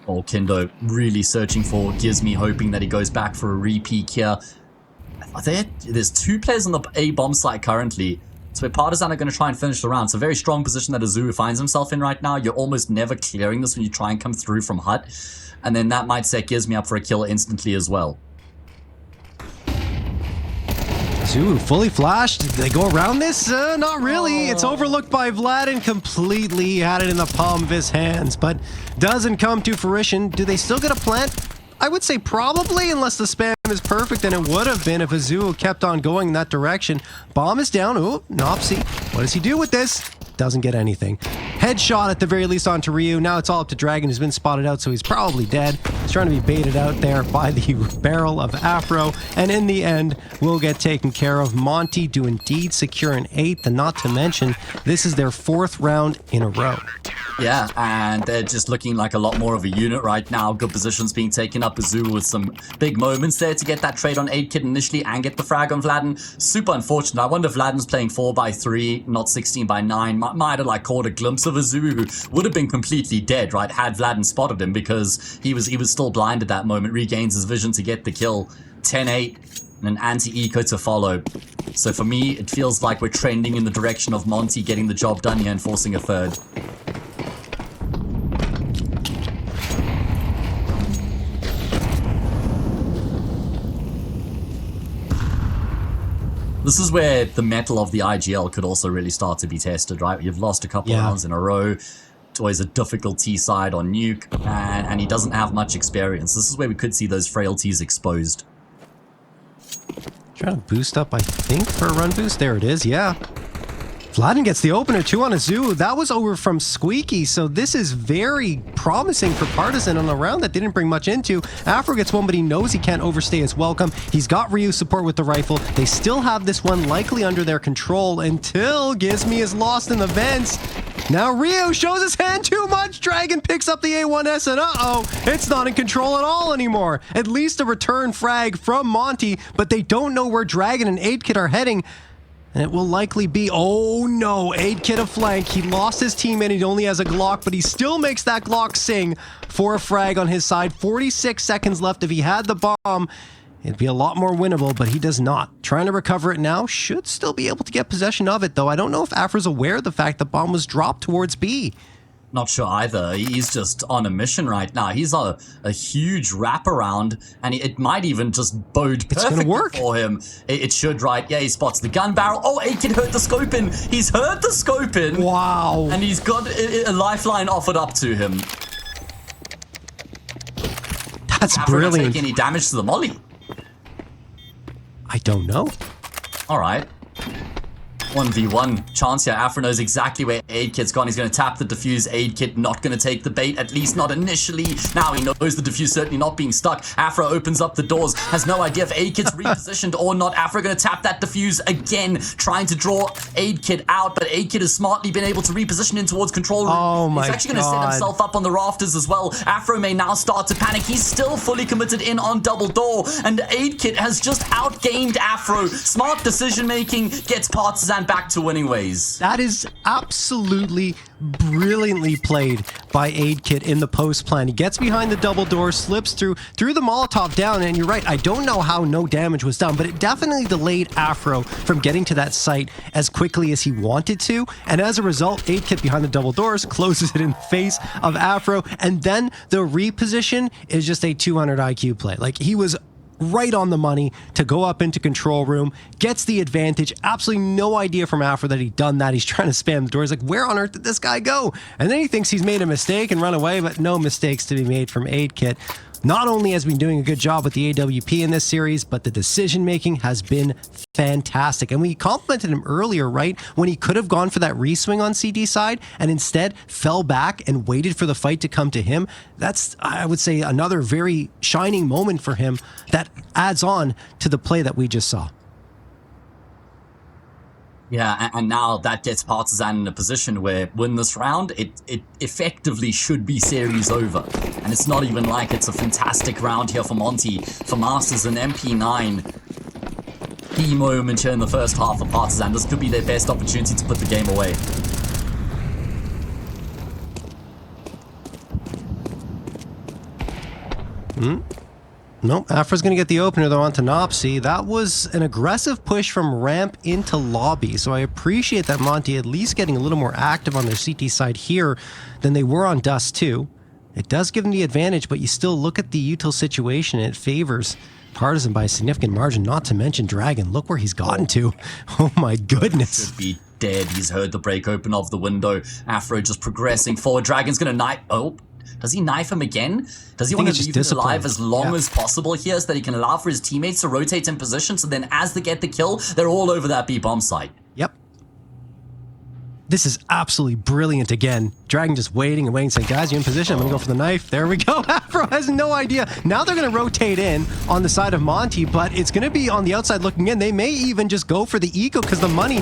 Or Kindo really searching for Gizmi, hoping that he goes back for a re-peek here. There's 2 players on the A bomb site currently. So where Partizan are going to try and finish the round. It's a very strong position that Azuu finds himself in right now. You're almost never clearing this when you try and come through from hut. And then that might set Gizmi up for a kill instantly as well. Azuu fully flashed. Did they go around this? Not really. It's overlooked by Vlad and completely had it in the palm of his hands, but doesn't come to fruition. Do they still get a plant? I would say probably, unless the spam is perfect, and it would have been if Azuu kept on going in that direction. Bomb is down. Ooh, Nopsy. What does he do with this? Doesn't get anything. Headshot at the very least onto Ryu. Now it's all up to Dragon, who's been spotted out, so he's probably dead. He's trying to be baited out there by the barrel of Afro, and in the end, will get taken care of. Monte do indeed secure an 8th, and not to mention, this is their 4th round in a row. Yeah, and they're just looking like a lot more of a unit right now. Good positions being taken up. Azuu with some big moments there to get that trade on 8kit initially and get the frag on Vladen. Super unfortunate. I wonder if Vladen's playing 4x3, not 16x9. Might have like caught a glimpse of Azuu, who would have been completely dead, right, had Vladen spotted him, because he was still blind at that moment. Regains his vision to get the kill. 10-8 and an anti-eco to follow. So for me, it feels like we're trending in the direction of Monte getting the job done here and forcing a 3rd. This is where the mettle of the IGL could also really start to be tested, right? You've lost a couple of rounds in a row. It's always a difficult T side on Nuke, and he doesn't have much experience. This is where we could see those frailties exposed. Trying to boost up, I think, for a run boost. There it is, yeah. Vladen gets the opener, 2 on Azuu. That was over from Squeaky, so this is very promising for Partizan on a round that didn't bring much into. Afro gets one, but he knows he can't overstay his welcome. He's got Ryu support with the rifle. They still have this one likely under their control until Gizmi is lost in the vents. Now Ryu shows his hand too much. Dragon picks up the A1S, and uh-oh, it's not in control at all anymore. At least a return frag from Monte, but they don't know where Dragon and 8kit are heading. And it will likely be, oh no, 8kit a flank. He lost his teammate, he only has a Glock, but he still makes that Glock sing for a frag on his side. 46 seconds left. If he had the bomb, it'd be a lot more winnable, but he does not. Trying to recover it now, should still be able to get possession of it, though. I don't know if Afro's aware of the fact the bomb was dropped towards B. Not sure either. He's just on a mission right now. He's on a huge wraparound, and it might even just bode perfectly for him. It should, right? Yeah, he spots the gun barrel. Oh, 8kit heard the scope in. He's heard the scope in. Wow. And he's got a lifeline offered up to him. That's brilliant. Take any damage to the molly? I don't know. All right. 1v1 chance here. Afro knows exactly where 8kit's gone. He's going to tap the defuse. 8kit not going to take the bait, at least not initially. Now he knows the defuse certainly not being stuck. Afro opens up the doors, has no idea if 8kit's repositioned or not. Afro going to tap that defuse again, trying to draw 8kit out, but 8kit has smartly been able to reposition in towards control room. Oh my God. He's actually going to set himself up on the rafters as well. Afro may now start to panic. He's still fully committed in on double door, and 8kit has just outgamed Afro. Smart decision making gets Partizan Partizan back to winning ways. That is absolutely brilliantly played by AidKit in the post plan. He gets behind the double door, slips through the Molotov down, and you're right, I don't know how no damage was done, but it definitely delayed Afro from getting to that site as quickly as he wanted to, and as a result, AidKit behind the double doors closes it in the face of Afro, and then the reposition is just a 200 IQ play. Like, he was right on the money to go up into control room, gets the advantage. Absolutely no idea from Afro that he'd done that. He's trying to spam the door. He's like, where on earth did this guy go? And then he thinks he's made a mistake and run away, but no mistakes to be made from AidKit. Not only has been doing a good job with the AWP in this series, but the decision making has been fantastic. And we complimented him earlier, right? When he could have gone for that reswing on CD side and instead fell back and waited for the fight to come to him. That's, I would say, another very shining moment for him that adds on to the play that we just saw. Yeah, and now that gets Partizan in a position where win this round, it effectively should be series over. And it's not even like it's a fantastic round here for Monte. For Masters and MP9, key moment here in the first half of Partizan. This could be their best opportunity to put the game away. Nope, Afro's going to get the opener though onto Nopsy. That was an aggressive push from ramp into lobby, so I appreciate that Monte at least getting a little more active on their CT side here than they were on Dust2. It does give them the advantage, but you still look at the util situation and it favors Partizan by a significant margin, not to mention Dragon. Look where he's gotten to. Oh my goodness. Should be dead. He's heard the break open of the window. Afro just progressing forward. Dragon's going to knife... Oh, does he knife him again? Does he want to leave him alive as long as possible here so that he can allow for his teammates to rotate in position, so then as they get the kill, they're all over that B-bomb site? Yep. This is absolutely brilliant again. Dragon just waiting and waiting, saying, guys, you in position? I'm going to go for the knife. There we go. Afro has no idea. Now they're going to rotate in on the side of Monte, but it's going to be on the outside looking in. They may even just go for the eco because the money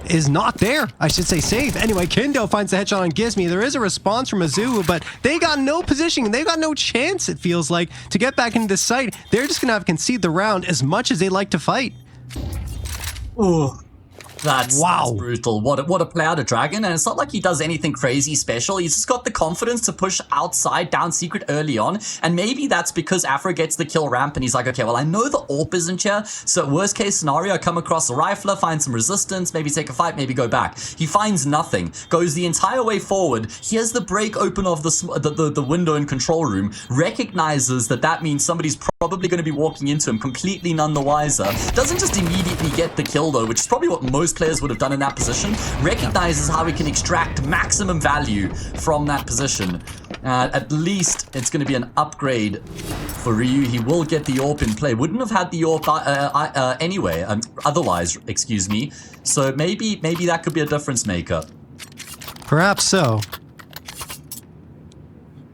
is not there. I should say safe. Anyway, Kindo finds the headshot on Gizmi. There is a response from Azu, but they got no positioning. They've got no chance, it feels like, to get back into this site. They're just going to have to concede the round as much as they like to fight. Ooh. That's brutal. What a play out of Dragon, and it's not like he does anything crazy special. He's just got the confidence to push outside down secret early on, and maybe that's because Afro gets the kill ramp and he's like, okay, well, I know the AWP isn't here, so worst case scenario, I come across a rifler, find some resistance, maybe take a fight, maybe go back. He finds nothing, goes the entire way forward, hears the break open of the window in control room, recognizes that means somebody's probably going to be walking into him, completely none the wiser. Doesn't just immediately get the kill though, which is probably what most players would have done in that position. Recognizes how he can extract maximum value from that position. At least it's going to be an upgrade for Ryu. He will get the AWP in play. Wouldn't have had the AWP anyway, otherwise, excuse me. So maybe that could be a difference maker. Perhaps so.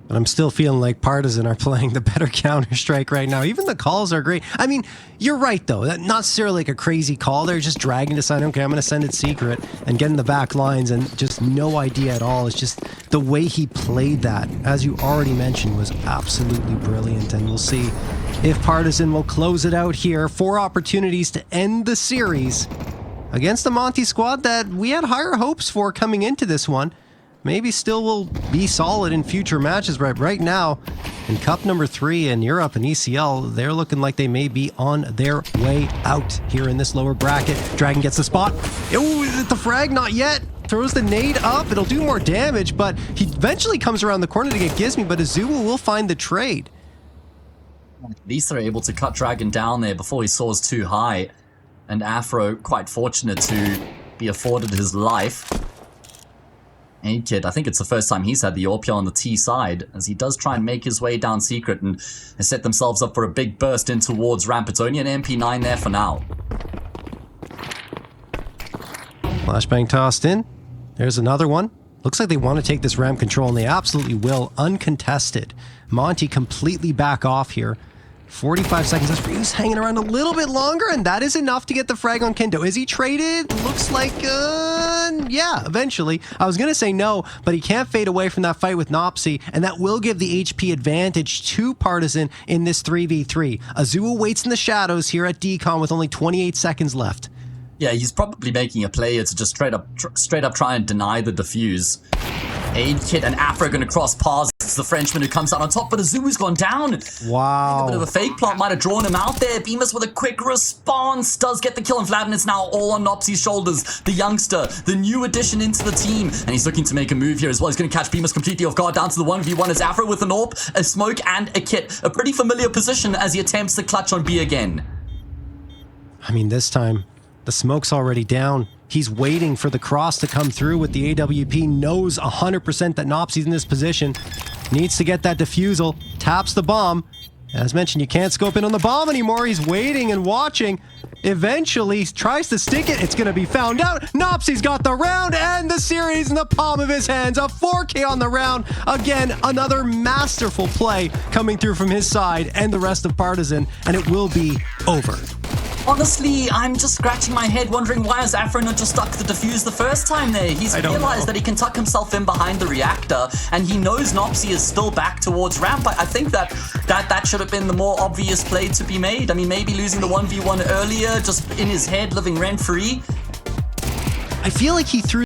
But I'm still feeling like Partizan are playing the better Counter-Strike right now. Even the calls are great. I mean, you're right, though. Not necessarily like a crazy call. They're just Dragon deciding, okay, I'm going to send it secret and get in the back lines and just no idea at all. It's just the way he played that, as you already mentioned, was absolutely brilliant. And we'll see if Partizan will close it out here. 4 opportunities to end the series against the Monte squad that we had higher hopes for coming into this one. Maybe still will be solid in future matches, but right now, in Cup number 3 in Europe and ECL, they're looking like they may be on their way out here in this lower bracket. Dragon gets the spot. Oh, the frag, not yet. Throws the nade up. It'll do more damage, but he eventually comes around the corner to get Gizmi, but Azuma will find the trade. At least they're able to cut Dragon down there before he soars too high. And Afro, quite fortunate to be afforded his life. AidKit, I think it's the first time he's had the AWP on the T side, as he does try and make his way down secret and set themselves up for a big burst in towards ramp. It's only an MP9 there for now. Flashbang tossed in. There's another one. Looks like they want to take this ramp control, and they absolutely will, uncontested. Monte completely back off here. 45 seconds. That's Ryu's hanging around a little bit longer, and that is enough to get the frag on Kendo. Is he traded? Looks like, yeah, eventually. I was going to say no, but he can't fade away from that fight with Nopsy, and that will give the HP advantage to Partizan in this 3v3. Azua waits in the shadows here at Decon with only 28 seconds left. Yeah, he's probably making a play to just straight up try and deny the defuse. Aid Kit and Afro going to cross paths. It's the Frenchman who comes out on top, but Azubu's gone down. Wow. A bit of a fake plant might have drawn him out there. Bemis with a quick response does get the kill, and Vladden is now all on Nopsy's shoulders. The youngster, the new addition into the team, and he's looking to make a move here as well. He's going to catch Bemis completely off guard down to the 1v1 as Afro with an AWP, a smoke, and a kit. A pretty familiar position as he attempts to clutch on B again. I mean, this time, the smoke's already down. He's waiting for the cross to come through with the AWP, knows 100% that Nopsy's in this position, needs to get that defusal, taps the bomb. As mentioned, you can't scope in on the bomb anymore. He's waiting and watching. Eventually, tries to stick it. It's going to be found out. Nopsy's got the round and the series in the palm of his hands. A 4K on the round. Again, another masterful play coming through from his side and the rest of Partizan, and it will be over. Honestly, I'm just scratching my head wondering why has Afro not just stuck the defuse the first time there? He's realized that he can tuck himself in behind the reactor, and he knows Nopsy is still back towards ramp. I think that should have been the more obvious play to be made. I mean, maybe losing the 1v1 earlier, just in his head, living rent-free. I feel like he threw